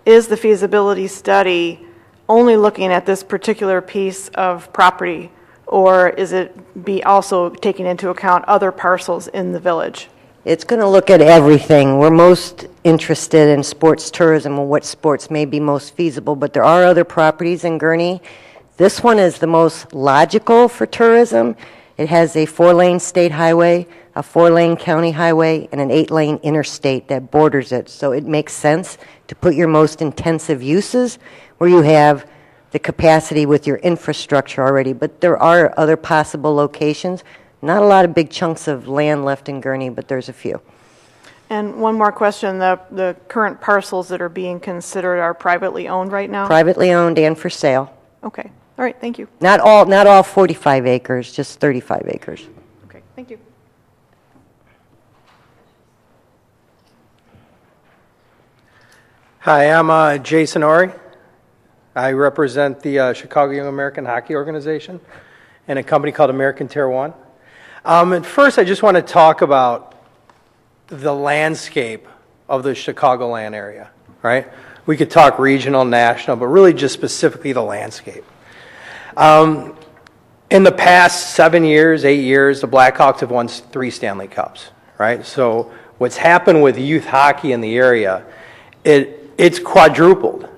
is the feasibility study only looking at this particular piece of property, or is it be also taking into account other parcels in the village? It's going to look at everything. We're most interested in sports tourism and what sports may be most feasible, but there are other properties in Gurnee. This one is the most logical for tourism. It has a 4-lane state highway, a 4-lane county highway, and an 8-lane interstate that borders it. So it makes sense to put your most intensive uses where you have the capacity with your infrastructure already. But there are other possible locations. Not a lot of big chunks of land left in Gurnee, but there's a few. And one more question, the current parcels that are being considered are privately owned right now? Privately owned and for sale. Okay, all right, thank you. Not all 45 acres, just 35 acres. Okay, thank you. Hi, I'm Jason Ori. I represent the Chicago Young American Hockey Organization and a company called American Tier 1. And first, I just want to talk about the landscape of the Chicagoland area, right? We could talk regional, national, but really just specifically the landscape. In the past 7 years, 8 years, the Blackhawks have won 3 Stanley Cups, right? So what's happened with youth hockey in the area, it's quadrupled,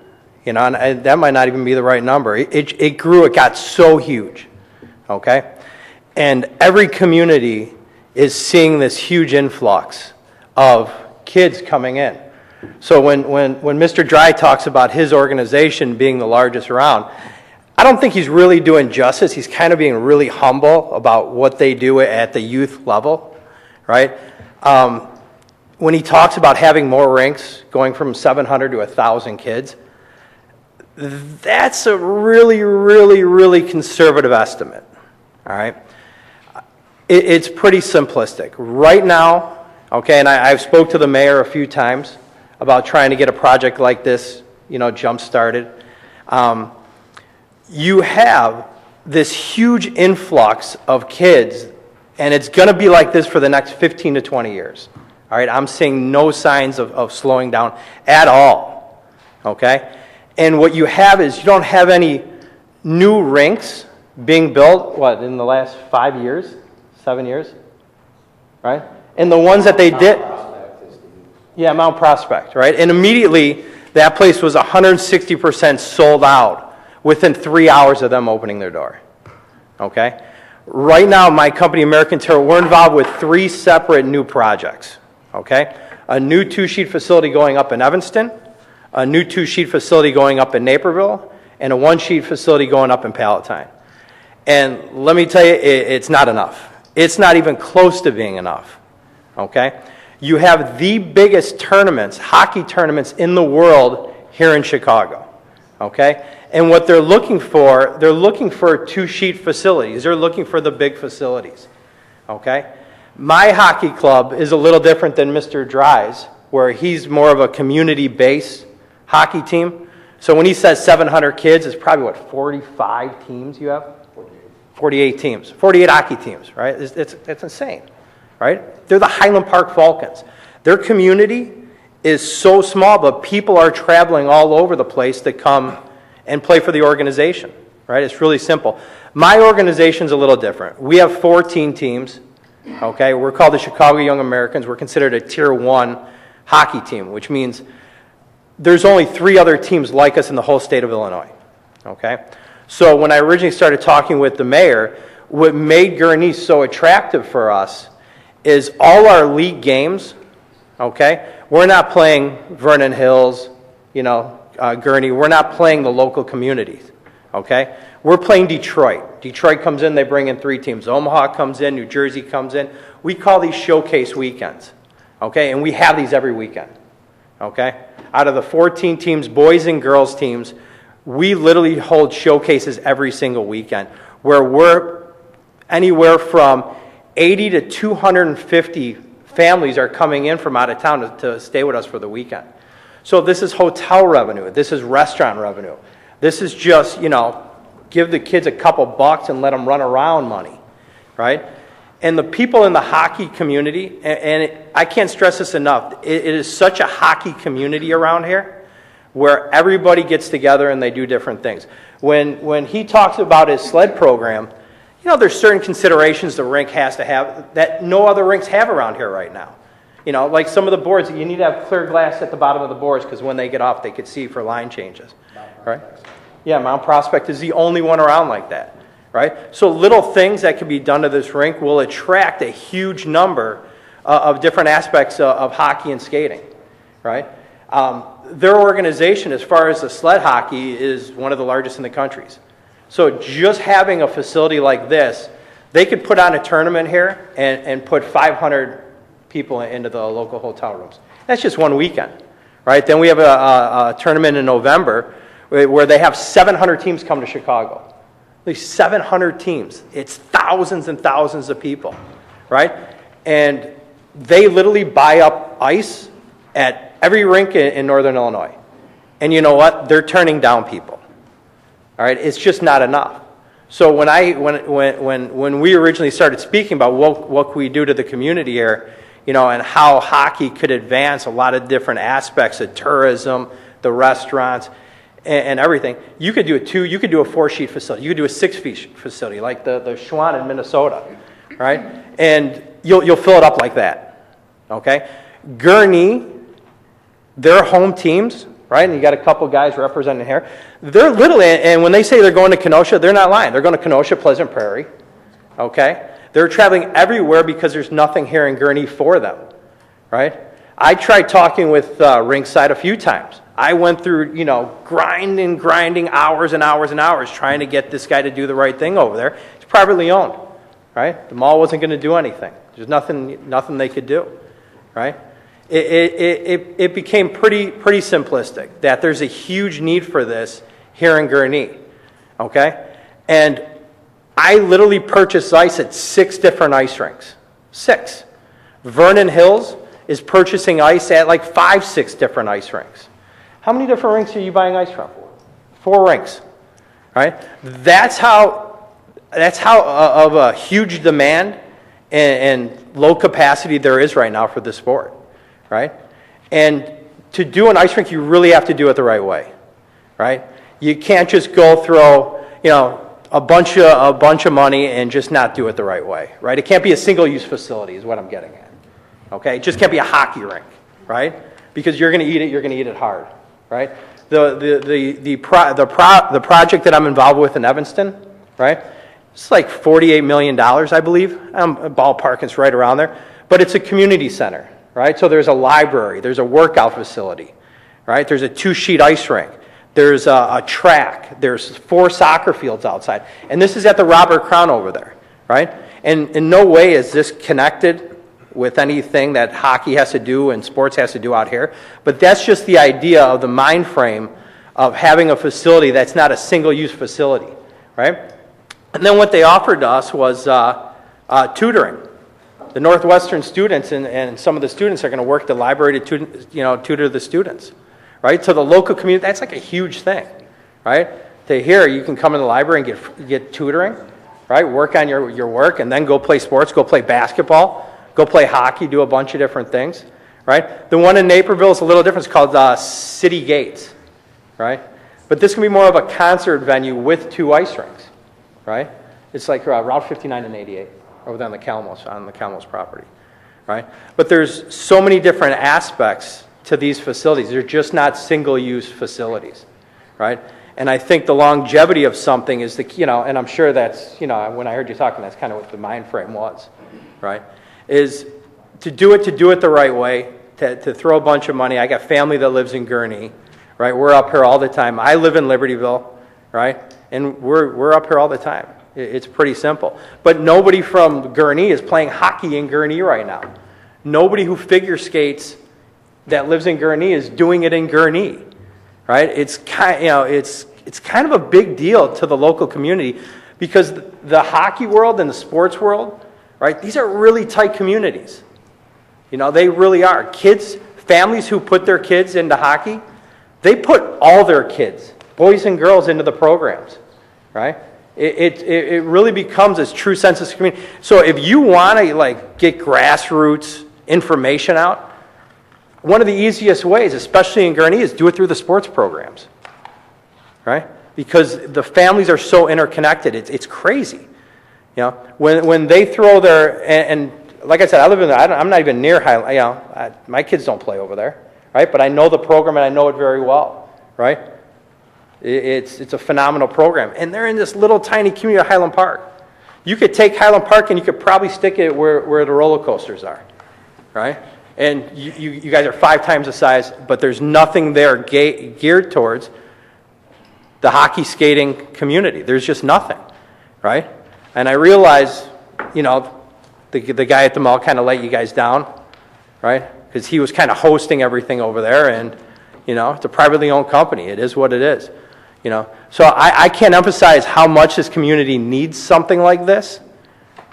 you know, and that might not even be the right number. It grew, it got so huge, okay? And every community is seeing this huge influx of kids coming in. So when Mr. Dry talks about his organization being the largest around, I don't think he's really doing justice. He's kind of being really humble about what they do at the youth level, right? When he talks about having more rinks, going from 700 to 1,000 kids, that's a really, really, really conservative estimate, all right? It's pretty simplistic. Right now, okay, and I've spoke to the mayor a few times about trying to get a project like this, you know, jump-started. You have this huge influx of kids, and it's going to be like this for the next 15 to 20 years. All right, I'm seeing no signs of slowing down at all, okay? And what you have is you don't have any new rinks being built, what, in the last 5 years, 7 years, right? And the ones that they did, yeah, Mount Prospect, right? And immediately that place was 160% sold out within 3 hours of them opening their door, okay? Right now, my company, American Tier, we're involved with 3 separate new projects. Okay, a new 2-sheet facility going up in Evanston, a new 2-sheet facility going up in Naperville, and a 1-sheet facility going up in Palatine. And let me tell you, it's not enough. It's not even close to being enough. Okay, you have the biggest tournaments, hockey tournaments in the world here in Chicago. Okay, and what they're looking for 2-sheet facilities. They're looking for the big facilities. Okay. My hockey club is a little different than Mr. Dry's, where he's more of a community-based hockey team. So when he says 700 kids, it's probably, what, 45 teams you have? 48 teams. 48 hockey teams, right? It's insane, right? They're the Highland Park Falcons. Their community is so small, but people are traveling all over the place to come and play for the organization, right? It's really simple. My organization's a little different. We have 14 teams. Okay, we're called the Chicago Young Americans. We're considered a Tier 1 hockey team, which means there's only 3 other teams like us in the whole state of Illinois. Okay, so when I originally started talking with the mayor, what made Gurnee so attractive for us is all our league games, okay, we're not playing Vernon Hills, you know, Gurnee. We're not playing the local communities, okay? We're playing Detroit. Detroit comes in, they bring in 3 teams. Omaha comes in, New Jersey comes in. We call these showcase weekends, okay? And we have these every weekend, okay? Out of the 14 teams, boys and girls teams, we literally hold showcases every single weekend where we're Anywhere from 80 to 250 families are coming in from out of town to stay with us for the weekend. So this is hotel revenue. This is restaurant revenue. This is just, give the kids a couple bucks and let them run around money, right? And the people in the hockey community, I can't stress this enough, it is such a hockey community around here where everybody gets together and they do different things. When he talks about his sled program, there's certain considerations the rink has to have that no other rinks have around here right now. Like some of the boards, you need to have clear glass at the bottom of the boards because when they get off, they could see for line changes, right? Yeah, Mount Prospect is the only one around like that, right? So little things that can be done to this rink will attract a huge number of different aspects of hockey and skating, right? Their organization, as far as the sled hockey, is one of the largest in the countries. So just having a facility like this, they could put on a tournament here and put 500 people into the local hotel rooms. That's just one weekend, right? Then we have a tournament in November where they have 700 teams come to Chicago. At least 700 teams. It's thousands and thousands of people, right? And they literally buy up ice at every rink in Northern Illinois. And you know what? They're turning down people. All right, it's just not enough. So when we originally started speaking about what can we do to the community here, and how hockey could advance a lot of different aspects of tourism, the restaurants, and everything, you could do a 4-sheet facility, you could do a 6-sheet facility like the Schwann in Minnesota, right? And you'll fill it up like that, okay? Gurnee, their home teams, right? And you got a couple guys representing here. They're literally, and when they say they're going to Kenosha, they're not lying. They're going to Kenosha, Pleasant Prairie, okay? They're traveling everywhere because there's nothing here in Gurnee for them, right? I tried talking with Rinkside a few times. I went through, grinding hours and hours and hours trying to get this guy to do the right thing over there. It's privately owned, right? The mall wasn't going to do anything. There's nothing they could do, right? It became pretty simplistic that there's a huge need for this here in Gurnee, okay? And I literally purchased ice at 6 different ice rinks. 6. Vernon Hills is purchasing ice at like 5, 6 different ice rinks. How many different rinks are you buying ice from? 4 rinks, right? That's how of a huge demand and low capacity there is right now for this sport. Right? And to do an ice rink, you really have to do it the right way, right? You can't just go throw, a bunch of money and just not do it the right way, right? It can't be a single-use facility is what I'm getting at, okay? It just can't be a hockey rink, right? Because you're going to eat it hard, right? The project that I'm involved with in Evanston, right? It's like $48 million, I believe. Ballpark is right around there, but it's a community center. Right? So there's a library, there's a workout facility, right? There's a 2-sheet ice rink, there's a track, there's 4 soccer fields outside. And this is at the Robert Crown over there, right? And in no way is this connected with anything that hockey has to do and sports has to do out here. But that's just the idea of the mind frame of having a facility that's not a single-use facility, right? And then what they offered to us was tutoring. The Northwestern students and some of the students are going to work the library to tutor the students, right? So the local community, that's like a huge thing, right? To here, you can come in the library and get tutoring, right? Work on your work and then go play sports, go play basketball, go play hockey, do a bunch of different things, right? The one in Naperville is a little different. It's called City Gates, right? But this can be more of a concert venue with 2 ice rinks, right? It's like Route 59 and 88. Over there on the Calmos property, right? But there's so many different aspects to these facilities. They're just not single-use facilities, right? And I think the longevity of something is and I'm sure that's, when I heard you talking, that's kind of what the mind frame was, right? Is to do it the right way, to throw a bunch of money. I got family that lives in Gurnee, right? We're up here all the time. I live in Libertyville, right? And we're up here all the time. It's pretty simple. But nobody from Gurnee is playing hockey in Gurnee right now. Nobody who figure skates that lives in Gurnee is doing it in Gurnee, right? It's kind of a big deal to the local community Because the hockey world and the sports world, right, these are really tight communities. You know, they really are. Kids, families who put their kids into hockey, they put all their kids, boys and girls, into the programs, right? It really becomes this true sense of community. So if you want to like get grassroots information out, one of the easiest ways, especially in Gurnee, is do it through the sports programs, right? Because the families are so interconnected. It's crazy. You know, when they throw their, and like I said, I'm not even near Highland, you know, my kids don't play over there, right? But I know the program and I know it very well, right? It's a phenomenal program. And they're in this little tiny community of Highland Park. You could take Highland Park and you could probably stick it where the roller coasters are, right? And you guys are 5 times the size, but there's nothing there geared towards the hockey skating community. There's just nothing, right? And I realize, you know, the guy at the mall kind of let you guys down, right? Because he was kind of hosting everything over there, and, you know, it's a privately owned company. It is what it is, you know. So I can't emphasize how much this community needs something like this,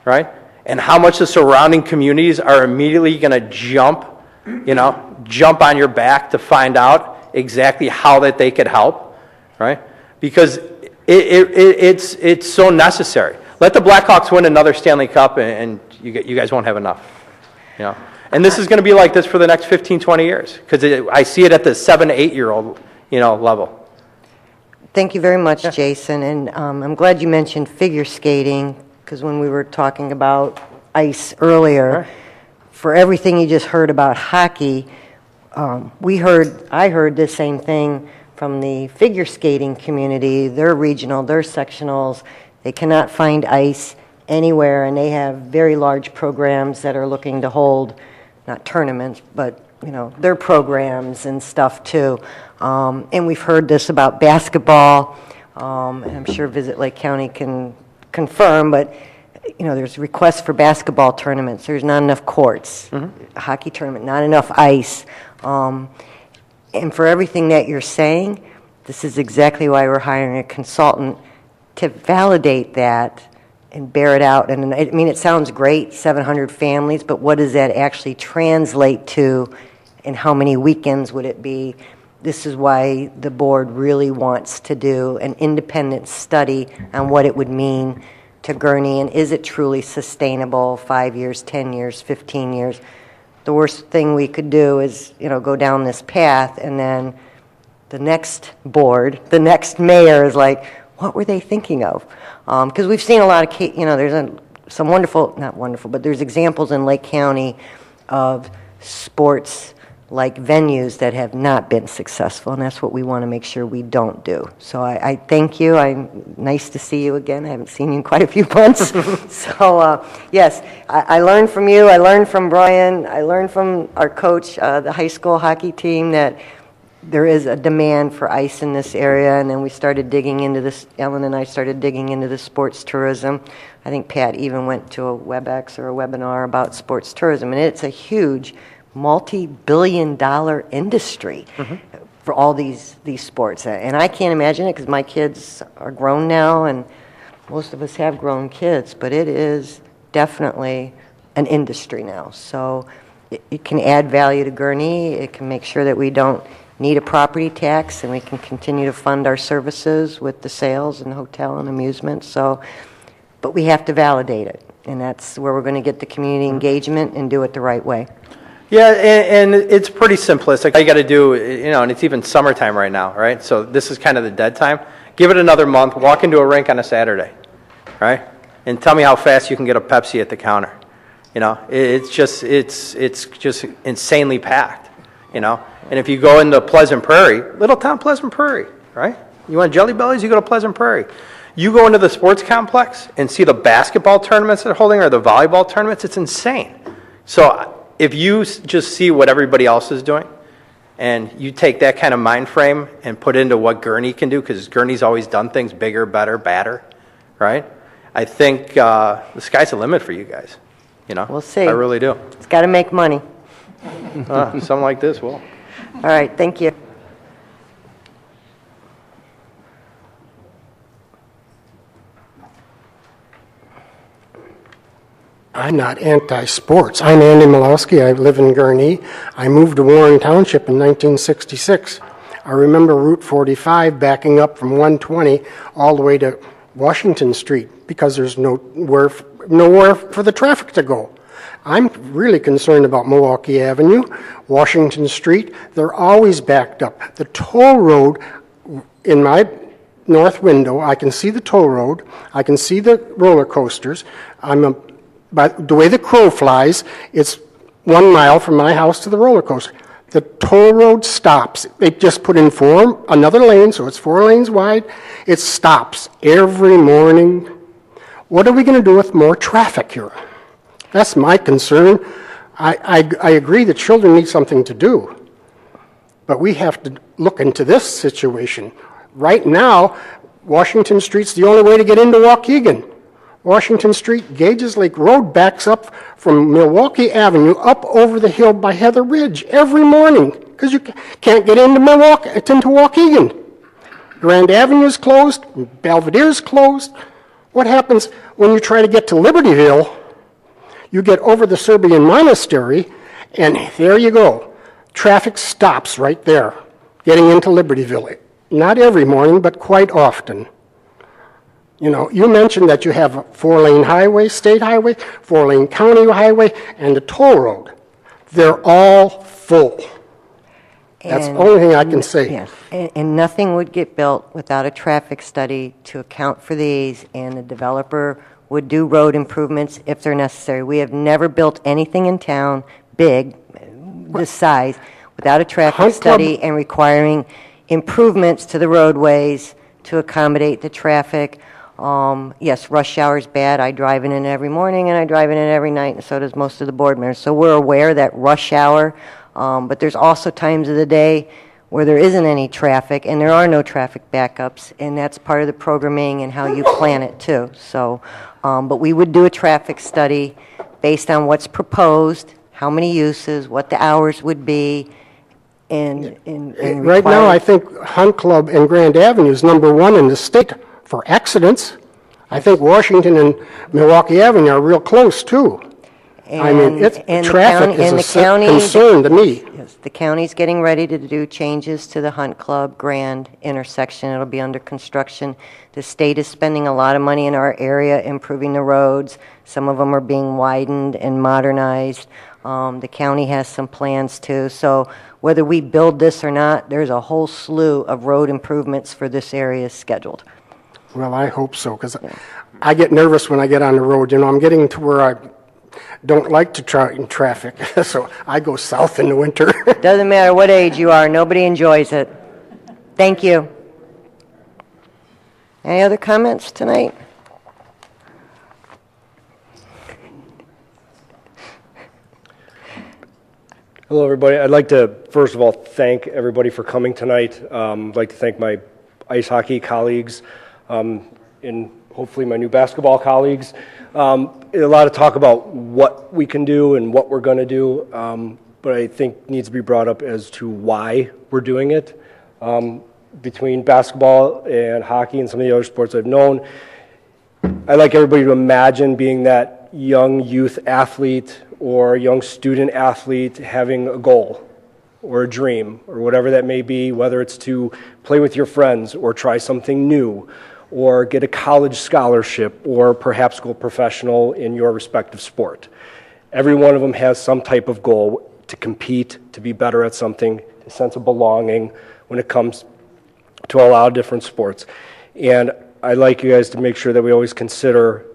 right? And how much the surrounding communities are immediately going to jump on your back to find out exactly how that they could help, right? Because it's so necessary. Let the Blackhawks win another Stanley Cup, and you guys won't have enough, you know. And this is going to be like this for the next 15, 20 years, because I see it at the 7 to 8-year-old, you know, level. Thank you very much, Jason. And I'm glad you mentioned figure skating, because when we were talking about ice earlier, for everything you just heard about hockey, I heard the same thing from the figure skating community. They're regional, they're sectionals. They cannot find ice anywhere, and they have very large programs that are looking to hold, not tournaments, but, you know, their programs and stuff too. And we've heard this about basketball, and I'm sure Visit Lake County can confirm, but, you know, there's requests for basketball tournaments. There's not enough courts. A hockey tournament, not enough ice. And for everything that you're saying, this is exactly why we're hiring a consultant to validate that and bear it out. And I mean, it sounds great, 700 families, but what does that actually translate to, and how many weekends would it be? This is why the board really wants to do an independent study on what it would mean to Gurnee, and is it truly sustainable, 5 years, 10 years, 15 years? The worst thing we could do is, you know, go down this path, and then the next board, the next mayor is like, what were they thinking of? Because we've seen a lot of, you know, there's some wonderful, not wonderful, but there's examples in Lake County of sports like venues that have not been successful, and that's what we want to make sure we don't do. So I thank you. Nice to see you again. I haven't seen you in quite a few months. So yes, I learned from you. I learned from Brian. I learned from our coach, the high school hockey team, that there is a demand for ice in this area, and then we started digging into this. Ellen and I started digging into the sports tourism. I think Pat even went to a WebEx or a webinar about sports tourism, and it's a huge multi-billion-dollar industry for all these sports. And I can't imagine it because my kids are grown now, and most of us have grown kids, but it is definitely an industry now. So it can add value to Gurnee. It can make sure that we don't need a property tax, and we can continue to fund our services with the sales and hotel and amusement. So, but we have to validate it, and that's where we're going to get the community engagement and do it the right way. Yeah, and it's pretty simplistic. All you got to do, you know, and it's even summertime right now, right? So this is kind of the dead time. Give it another month. Walk into a rink on a Saturday, right? And tell me how fast you can get a Pepsi at the counter. You know, it's just insanely packed. You know, and if you go into Pleasant Prairie, little town Pleasant Prairie, right? You want Jelly Bellies, you go to Pleasant Prairie. You go into the sports complex and see the basketball tournaments they're holding or the volleyball tournaments, it's insane. So if you just see what everybody else is doing, and you take that kind of mind frame and put it into what Gurnee can do, because Gurnee's always done things bigger, better, badder, right? I think the sky's the limit for you guys. You know, we'll see. I really do. It's got to make money. Something like this will. All right, thank you. I'm not anti-sports. I'm Andy Malowski. I live in Gurnee. I moved to Warren Township in 1966. I remember Route 45 backing up from 120 all the way to Washington Street because there's nowhere for the traffic to go. I'm really concerned about Milwaukee Avenue, Washington Street. They're always backed up. The toll road in my north window, I can see the toll road. I can see the roller coasters. By the way the crow flies, it's 1 mile from my house to the roller coaster. The toll road stops. They just put in another lane, so it's 4 lanes wide. It stops every morning. What are we going to do with more traffic here? That's my concern. I agree that children need something to do, but we have to look into this situation. Right now, Washington Street's the only way to get into Waukegan. Washington Street, Gages Lake Road backs up from Milwaukee Avenue up over the hill by Heather Ridge every morning because you can't get into Waukegan. Grand Avenue is closed, Belvedere's closed. What happens when you try to get to Libertyville? You get over the Serbian monastery, and there you go. Traffic stops right there, getting into Libertyville. Not every morning, but quite often. You know, you mentioned that you have a 4-lane highway, state highway, 4-lane county highway, and a toll road. They're all full. That's the only thing I can say. Yes, and nothing would get built without a traffic study to account for these, and the developer would do road improvements if they're necessary. We have never built anything in town big, this size, without a traffic study and requiring improvements to the roadways to accommodate the traffic. Yes, rush hour is bad. I drive in it every morning and I drive in it every night, and so does most of the board members. So we're aware that rush hour, but there's also times of the day where there isn't any traffic and there are no traffic backups, and that's part of the programming and how you plan it too. So, but we would do a traffic study based on what's proposed, how many uses, what the hours would be, and right now, I think Hunt Club and Grand Avenue is #1 in the state for accidents. I think Washington and Milwaukee Avenue are real close too. I mean, traffic is a concern to me. Yes, the county's getting ready to do changes to the Hunt Club Grand intersection. It'll be under construction. The state is spending a lot of money in our area improving the roads. Some of them are being widened and modernized. The county has some plans too. So whether we build this or not, there's a whole slew of road improvements for this area scheduled. Well, I hope so, because I get nervous when I get on the road. You know, I'm getting to where I don't like to try in traffic, so I go south in the winter. Doesn't matter what age you are, nobody enjoys it. Thank you. Any other comments tonight? Hello, everybody. I'd like to, first of all, thank everybody for coming tonight. I'd like to thank my ice hockey colleagues and hopefully my new basketball colleagues. A lot of talk about what we can do and what we're going to do, but I think needs to be brought up as to why we're doing it. Between basketball and hockey and some of the other sports I've known, I'd like everybody to imagine being that young youth athlete or young student athlete having a goal or a dream or whatever that may be, whether it's to play with your friends or try something new or get a college scholarship or perhaps go professional in your respective sport. Every one of them has some type of goal to compete, to be better at something, a sense of belonging when it comes to a lot of different sports. And I'd like you guys to make sure that we always consider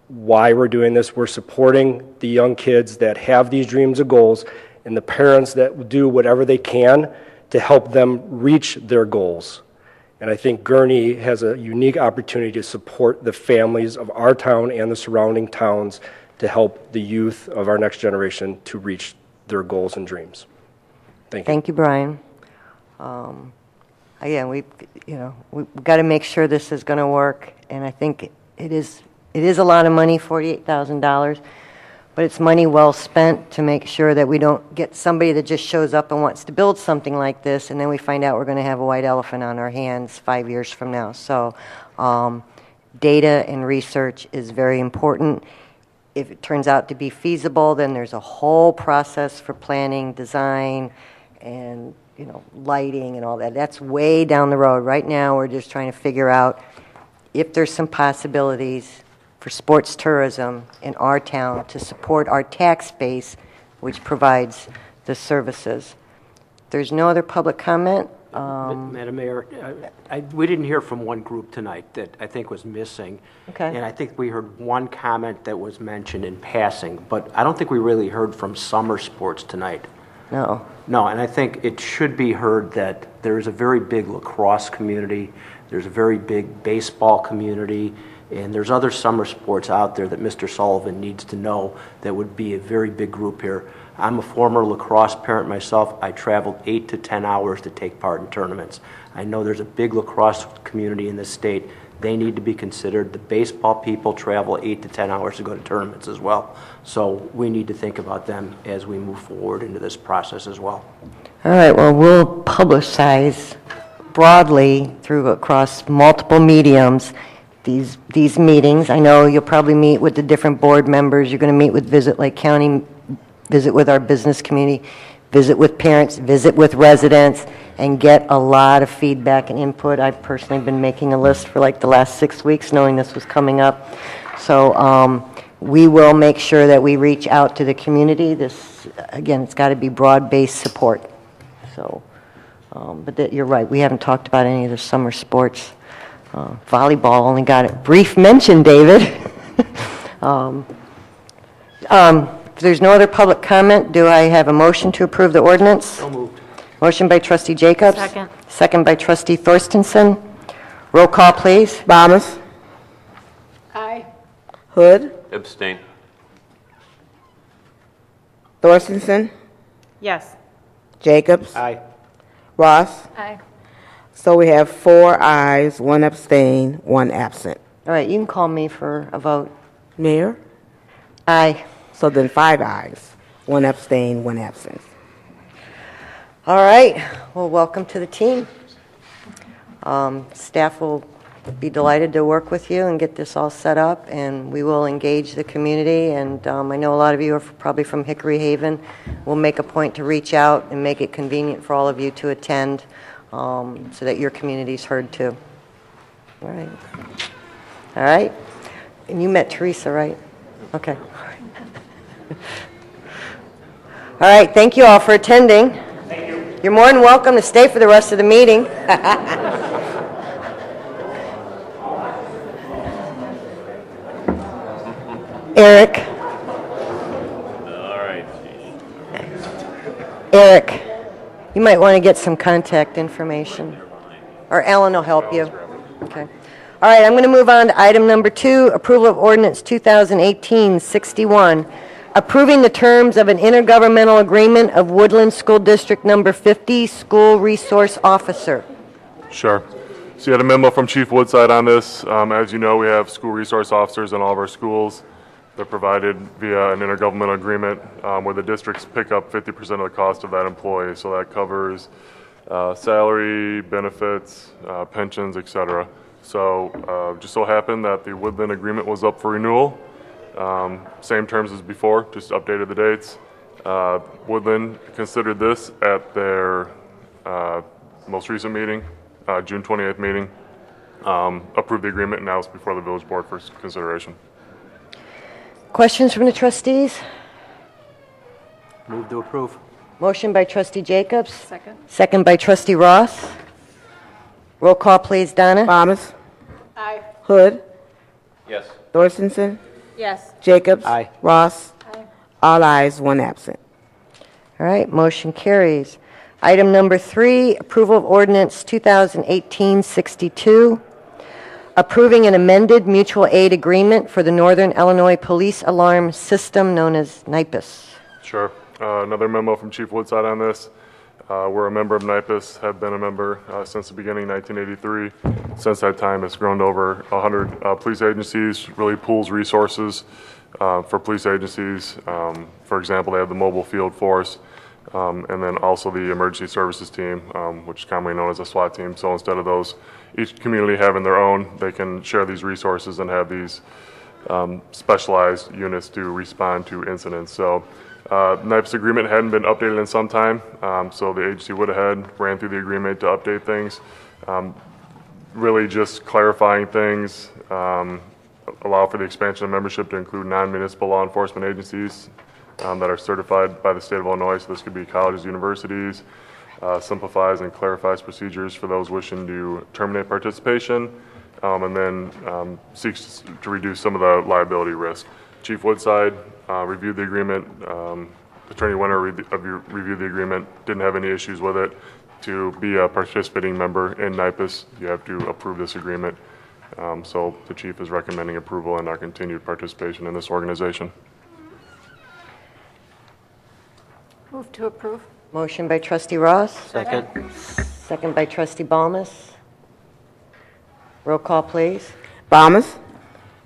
why we're doing this. We're supporting the young kids that have these dreams and goals and the parents that do whatever they can to help them reach their goals. And I think Gurnee has a unique opportunity to support the families of our town and the surrounding towns to help the youth of our next generation to reach their goals and dreams. Thank you. Thank you, Brian. Again, we've got to make sure this is going to work, and I think it is a lot of money, $48,000, but it's money well spent to make sure that we don't get somebody that just shows up and wants to build something like this, and then we find out we're going to have a white elephant on our hands 5 years from now. So data and research is very important. If it turns out to be feasible, then there's a whole process for planning, design, and, you know, lighting and all that. That's way down the road. Right now, we're just trying to figure out if there's some possibilities for sports tourism in our town to support our tax base, which provides the services. There's no other public comment. Madam Mayor, we didn't hear from one group tonight that I think was missing. Okay. And I think we heard one comment that was mentioned in passing, but I don't think we really heard from summer sports tonight. No. No, and I think it should be heard that there is a very big lacrosse community, there's a very big baseball community, and there's other summer sports out there that Mr. Sullivan needs to know that would be a very big group here. I'm a former lacrosse parent myself. I traveled 8 to 10 hours to take part in tournaments. I know there's a big lacrosse community in this state. They need to be considered. The baseball people travel 8 to 10 hours to go to tournaments as well. So we need to think about them as we move forward into this process as well. All right, well, we'll publicize broadly across multiple mediums these meetings. I know you'll probably meet with the different board members. You're going to meet with Visit Lake County, visit with our business community, visit with parents, visit with residents, and get a lot of feedback and input. I've personally been making a list for like the last 6 weeks, knowing this was coming up. So we will make sure that we reach out to the community. This, again, it's got to be broad-based support. So, but you're right, we haven't talked about any of the summer sports. Volleyball only got a brief mention, David. If there's no other public comment, do I have a motion to approve the ordinance? So moved. Motion by trustee Jacobs. Second. Second by trustee Thorstensen. Roll call, please. Bombas. Aye. Hood. Abstain. Thorstensen. Yes. Jacobs. Aye. Ross. Aye. So we have 4 ayes, 1 abstain, 1 absent. All right, you can call me for a vote. Mayor? Aye. So then 5 ayes, 1 abstain, 1 absent. All right, well, welcome to the team. Staff will be delighted to work with you and get this all set up, and we will engage the community. And I know a lot of you are probably from Hickory Haven. We'll make a point to reach out and make it convenient for all of you to attend, so that your community's heard too. All right. All right. And you met Teresa, right? Okay. All right, thank you all for attending. Thank you. You're more than welcome to stay for the rest of the meeting. Eric. All right. Eric, you might want to get some contact information. Or Ellen will help you. Okay. All right, I'm going to move on to item number 2, approval of ordinance 2018-61, approving the terms of an intergovernmental agreement of Woodland School District Number 50 School Resource Officer. Sure. So you had a memo from Chief Woodside on this. As you know, we have school resource officers in all of our schools. They're provided via an intergovernmental agreement where the districts pick up 50% of the cost of that employee. So that covers salary, benefits, pensions, etc. So just so happened that the Woodland agreement was up for renewal. Same terms as before, just updated the dates. Woodland considered this at their most recent meeting, June 28th meeting, approved the agreement, and now it's before the village board for consideration. Questions from the trustees? Move to approve. Motion by trustee Jacobs. Second. Second by trustee Ross. Roll call, please, Donna. Bombas. Aye. Hood. Yes. Thorstensen. Yes. Jacobs. Aye. Ross. Aye. All ayes, 1 absent. All right, motion carries. Item number 3, approval of ordinance 2018-62, approving an amended mutual aid agreement for the Northern Illinois Police Alarm System known as NIPUS. Sure. Another memo from Chief Woodside on this. We're a member of NIPUS, have been a member since the beginning, 1983. Since that time, it's grown to over 100 police agencies, really pools resources for police agencies. For example, they have the mobile field force, and then also the emergency services team, which is commonly known as a SWAT team. So instead of those, each community having their own, they can share these resources and have these specialized units to respond to incidents. So NIPES agreement hadn't been updated in some time, so the agency went ahead, ran through the agreement to update things. Really just clarifying things, allow for the expansion of membership to include non-municipal law enforcement agencies that are certified by the state of Illinois. So this could be colleges, universities, simplifies and clarifies procedures for those wishing to terminate participation, and then seeks to reduce some of the liability risk. Chief Woodside reviewed the agreement. Attorney Winter reviewed the agreement, didn't have any issues with it. To be a participating member in NIPES, you have to approve this agreement. So the chief is recommending approval and our continued participation in this organization. Move to approve. Motion by trustee Ross. Second. Second by trustee Balmas. Roll call, please. Balmas?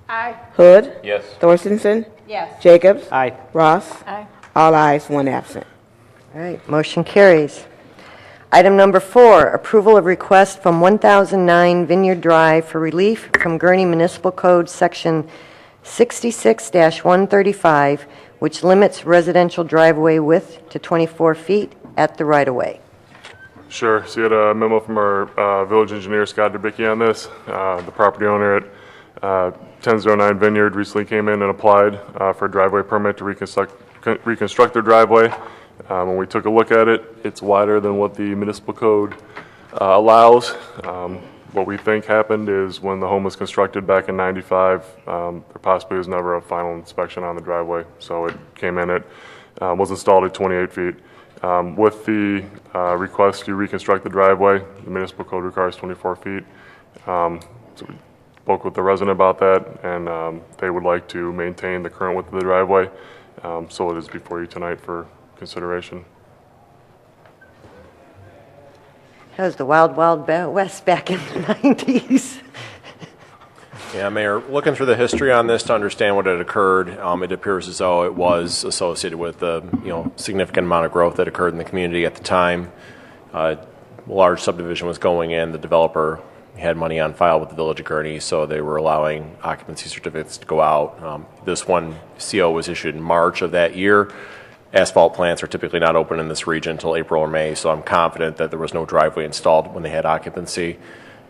Aye. Hood? Yes. Thorstensen? Yes. Jacobs? Aye. Ross? Aye. All ayes, one absent. All right, motion carries. Item number 4, approval of request from 1009 Vineyard Drive for relief from Gurnee Municipal Code Section 66-135, which limits residential driveway width to 24 feet at the right-of-way. Sure. So you had a memo from our village engineer, Scott Dubicki, on this. The property owner at 1009 Vineyard recently came in and applied for a driveway permit to reconstruct their driveway. When we took a look at it, it's wider than what the municipal code allows. What we think happened is when the home was constructed back in '95, there possibly was never a final inspection on the driveway. So it came in at, was installed at 28 feet. With the request to reconstruct the driveway, the municipal code requires 24 feet. So we spoke with the resident about that, and they would like to maintain the current width of the driveway. So it is before you tonight for consideration. That was the wild, wild west back in the 90s. Yeah, Mayor, looking through the history on this to understand what had occurred, it appears as though it was associated with the significant amount of growth that occurred in the community at the time. A large subdivision was going in. The developer had money on file with the Village of Gurnee, so they were allowing occupancy certificates to go out. This one CO was issued in March of that year. Asphalt plants are typically not open in this region until April or May, so I'm confident that there was no driveway installed when they had occupancy,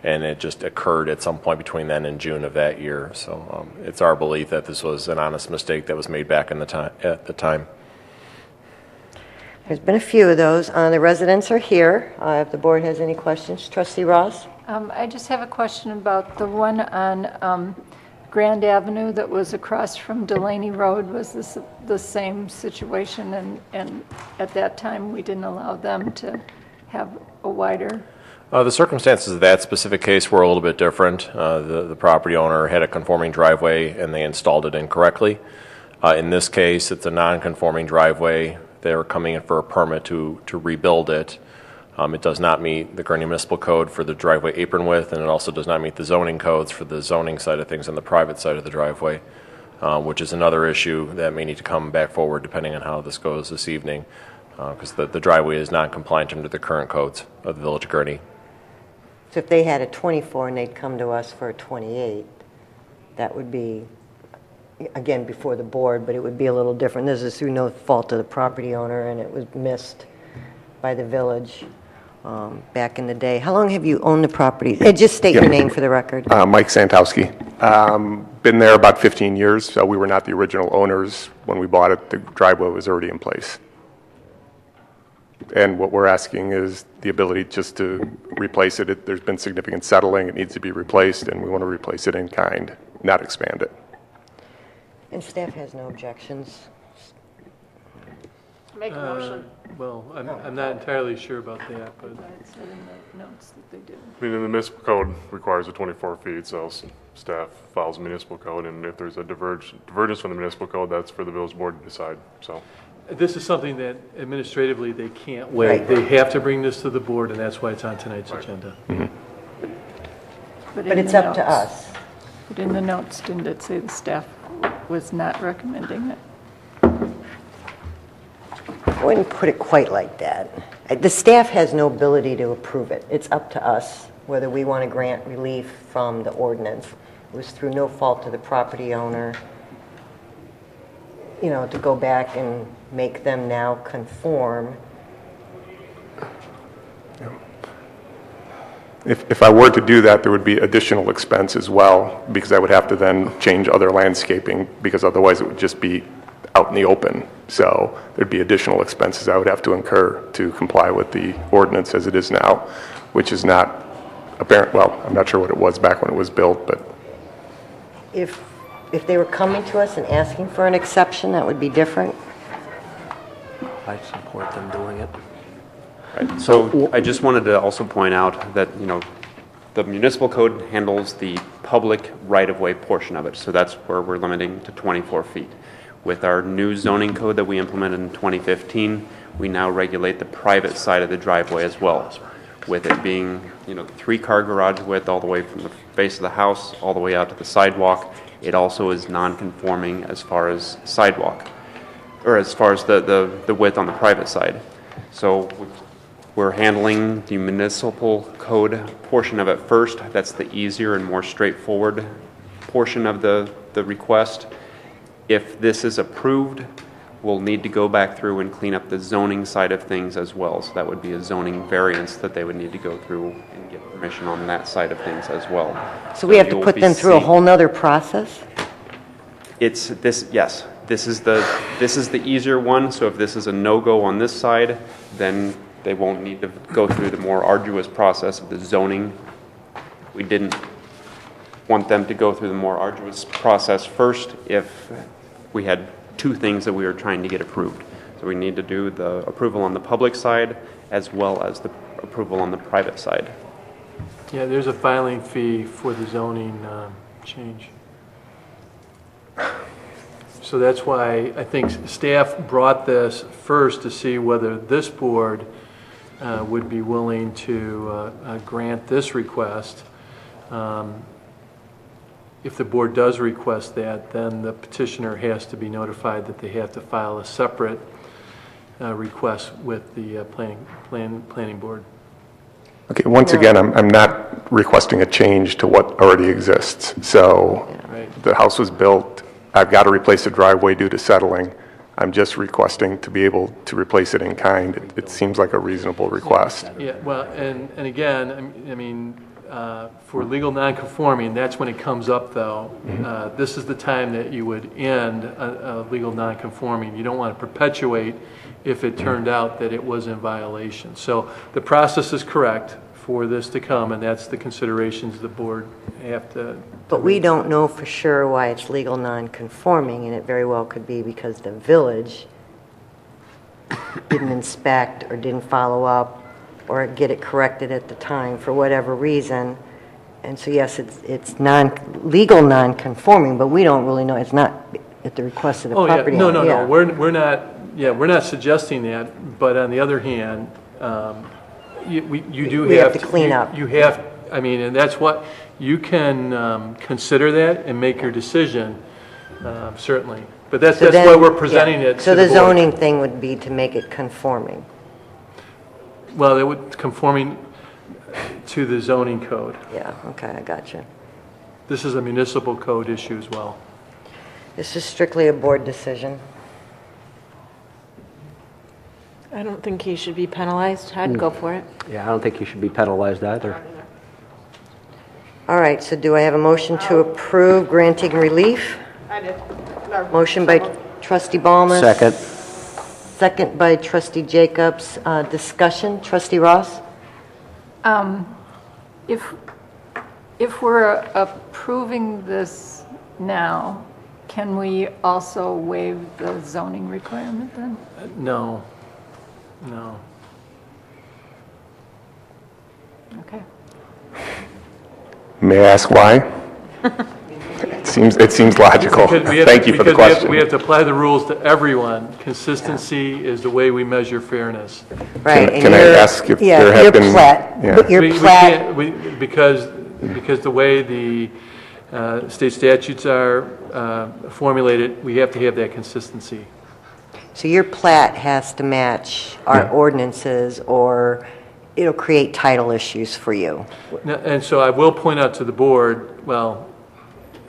and it just occurred at some point between then and June of that year. So it's our belief that this was an honest mistake that was made back in at the time. There's been a few of those. The residents are here. If the board has any questions. Trustee Ross? I just have a question about the one on Grand Avenue that was across from Delaney Road. Was this the same situation, and at that time we didn't allow them to have a wider? The circumstances of that specific case were a little bit different. The property owner had a conforming driveway and they installed it incorrectly. In this case, it's a non-conforming driveway. They're coming in for a permit to rebuild it. It does not meet the Gurnee Municipal Code for the driveway apron width, and it also does not meet the zoning codes for the zoning side of things on the private side of the driveway, which is another issue that may need to come back forward depending on how this goes this evening, because the driveway is not compliant under the current codes of the Village of Gurnee. So if they had a 24 and they'd come to us for a 28, that would be, again, before the board, but it would be a little different. This is through no fault of the property owner, and it was missed by the village back in the day. How long have you owned the property? Just state your name for the record. Mike Santowski. Been there about 15 years. So we were not the original owners when we bought it. The driveway was already in place. And what we're asking is the ability just to replace it. There's been significant settling. It needs to be replaced, and we want to replace it in kind, not expand it. And staff has no objections. Make a motion. Well, I'm not entirely sure about that, but It said in the notes that they did. I mean, the municipal code requires a 24 feet, so staff follows the municipal code, and if there's a divergence from the municipal code, that's for the village board to decide. So this is something that administratively they can't waive. Right. They have to bring this to the board, and that's why it's on tonight's agenda. Mm-hmm. But it's up to us. But in the notes, didn't it say the staff was not recommending it? I wouldn't put it quite like that. The staff has no ability to approve it. It's up to us whether we want to grant relief from the ordinance. it was through no fault of the property owner, you know, to go back and make them now conform. If I were to do that, there would be additional expense as well, because I would have to then change other landscaping, because otherwise it would just be out in the open. So there'd be additional expenses I would have to incur to comply with the ordinance as it is now, which is not apparent. Well, I'm not sure what it was back when it was built, but If they were coming to us and asking for an exception, that would be different. I support them doing it. Right. So I just wanted to also point out that, you know, the municipal code handles the public right-of-way portion of it. So that's where we're limiting to 24 feet. With our new zoning code that we implemented in 2015, we now regulate the private side of the driveway as well. With it being, you know, 3-car garage width all the way from the base of the house all the way out to the sidewalk, it also is non-conforming as far as sidewalk, or as far as the width on the private side. So we're handling the municipal code portion of it first. That's the easier and more straightforward portion of the request. If this is approved, we'll need to go back through and clean up the zoning side of things as well. So that would be a zoning variance that they would need to go through and get permission on that side of things as well. So we have to put them through a whole nother process? It's this, yes. This is the easier one. So if this is a no-go on this side, then they won't need to go through the more arduous process of the zoning. We didn't want them to go through the more arduous process first if we had 2 things that we were trying to get approved. So we need to do the approval on the public side as well as the approval on the private side. Yeah, there's a filing fee for the zoning change. So that's why I think staff brought this first to see whether this board would be willing to grant this request. If the board does request that, then the petitioner has to be notified that they have to file a separate request with the planning board. okay, once again, I'm not requesting a change to what already exists. So the house was built, I've got to replace the driveway due to settling. I'm just requesting to be able to replace it in kind. It seems like a reasonable request. Yeah, well, and again, I mean, for legal nonconforming, that's when it comes up, though. This is the time that you would end a legal nonconforming. You don't want to perpetuate if it turned out that it was in violation. So the process is correct for this to come, and that's the considerations the board have to. But we don't know for sure why it's legal non-conforming, and it very well could be because the village didn't inspect or didn't follow up or get it corrected at the time for whatever reason. And so yes, it's legal non-conforming, but we don't really know. It's not at the request of the property no, owner. no. We're not suggesting that. But on the other hand, we have to clean up. You have, I mean, and that's what you can consider that and make your decision, certainly. But that's why we're presenting it. So to the board. zoning thing would be to make it conforming. Well, it would conforming to the zoning code. Yeah. Okay, I gotcha. This is a municipal code issue as well. This is strictly a board decision. I don't think he should be penalized. I'd go for it. Yeah, I don't think you should be penalized either. All right, so do I have a motion to approve granting relief? I did. Motion by Trustee Ballmer. Second. Second by Trustee Jacobs. Discussion, Trustee Ross? If we're approving this now, can we also waive the zoning requirement then? No. Okay. May I ask why? It seems logical. Thank you for the question. We have to apply the rules to everyone. Consistency is the way we measure fairness. Right. Can I ask if there have been... Because the way the state statutes are formulated, we have to have that consistency. So your plat has to match our ordinances, or it'll create title issues for you. And so I will point out to the board, well,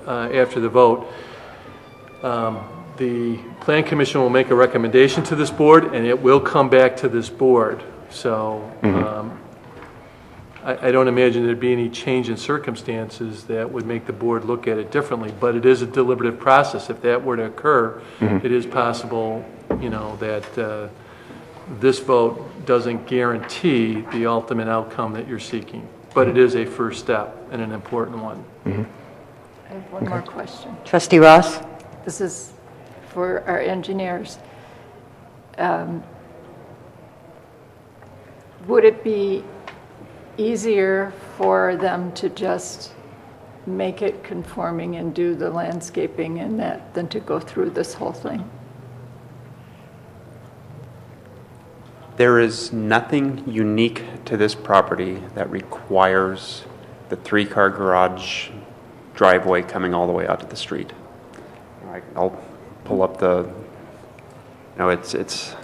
after the vote, the Plan Commission will make a recommendation to this board, and it will come back to this board. So I don't imagine there'd be any change in circumstances that would make the board look at it differently, but it is a deliberative process. If that were to occur, it is possible, you know, that this vote doesn't guarantee the ultimate outcome that you're seeking, but it is a first step and an important one. I have one more question. Trustee Ross? This is for our engineers. Would it be easier for them to just make it conforming and do the landscaping and that than to go through this whole thing? There is nothing unique to this property that requires the three-car garage driveway coming all the way out to the street. I'll pull up the, you know, it's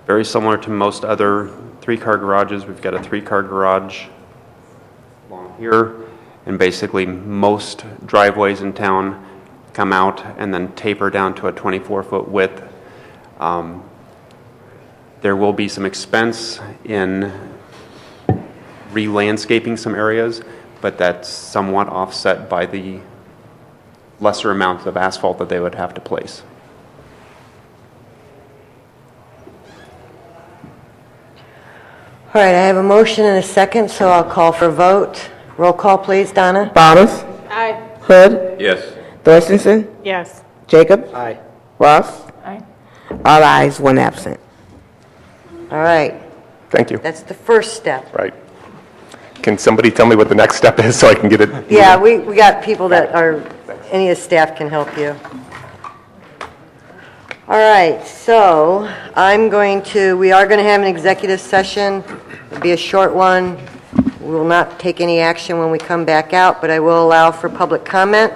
very similar to most other three-car garages. We've got a three-car garage along here, and basically most driveways in town come out and then taper down to a 24-foot width. There will be some expense in re-landscaping some areas, but that's somewhat offset by the lesser amount of asphalt that they would have to place. All right, I have a motion and a second, so I'll call for a vote. Roll call, please, Donna. Bombas. Aye. Hood. Yes. Thorstensen. Yes. Jacob. Aye. Ross. Aye. All ayes, one absent. All right, Thank you. that's the first step. Right. Can somebody tell me what the next step is so I can get it? Yeah, we got people that are, any of the staff can help you. All right, so we are going to have an executive session. It'll be a short one. We will not take any action when we come back out, but I will allow for public comment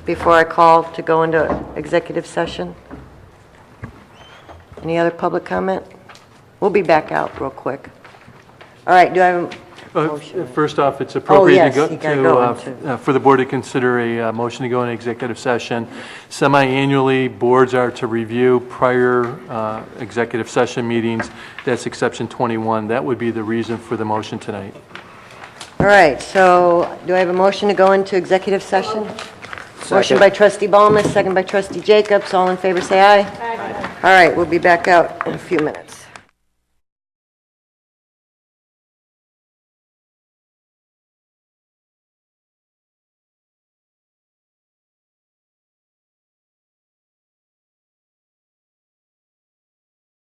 before I call to go into executive session. Any other public comment? We'll be back out real quick. All right, do I have a motion? First off, it's appropriate yes, you gotta go for the board to consider a motion to go into executive session. Semi-annually, boards are to review prior executive session meetings. That's exception 21. That would be the reason for the motion tonight. All right, so do I have a motion to go into executive session? Motion by trustee Ballmer, second by trustee Jacobs. All in favor, say aye. Aye. All right, we'll be back out in a few minutes.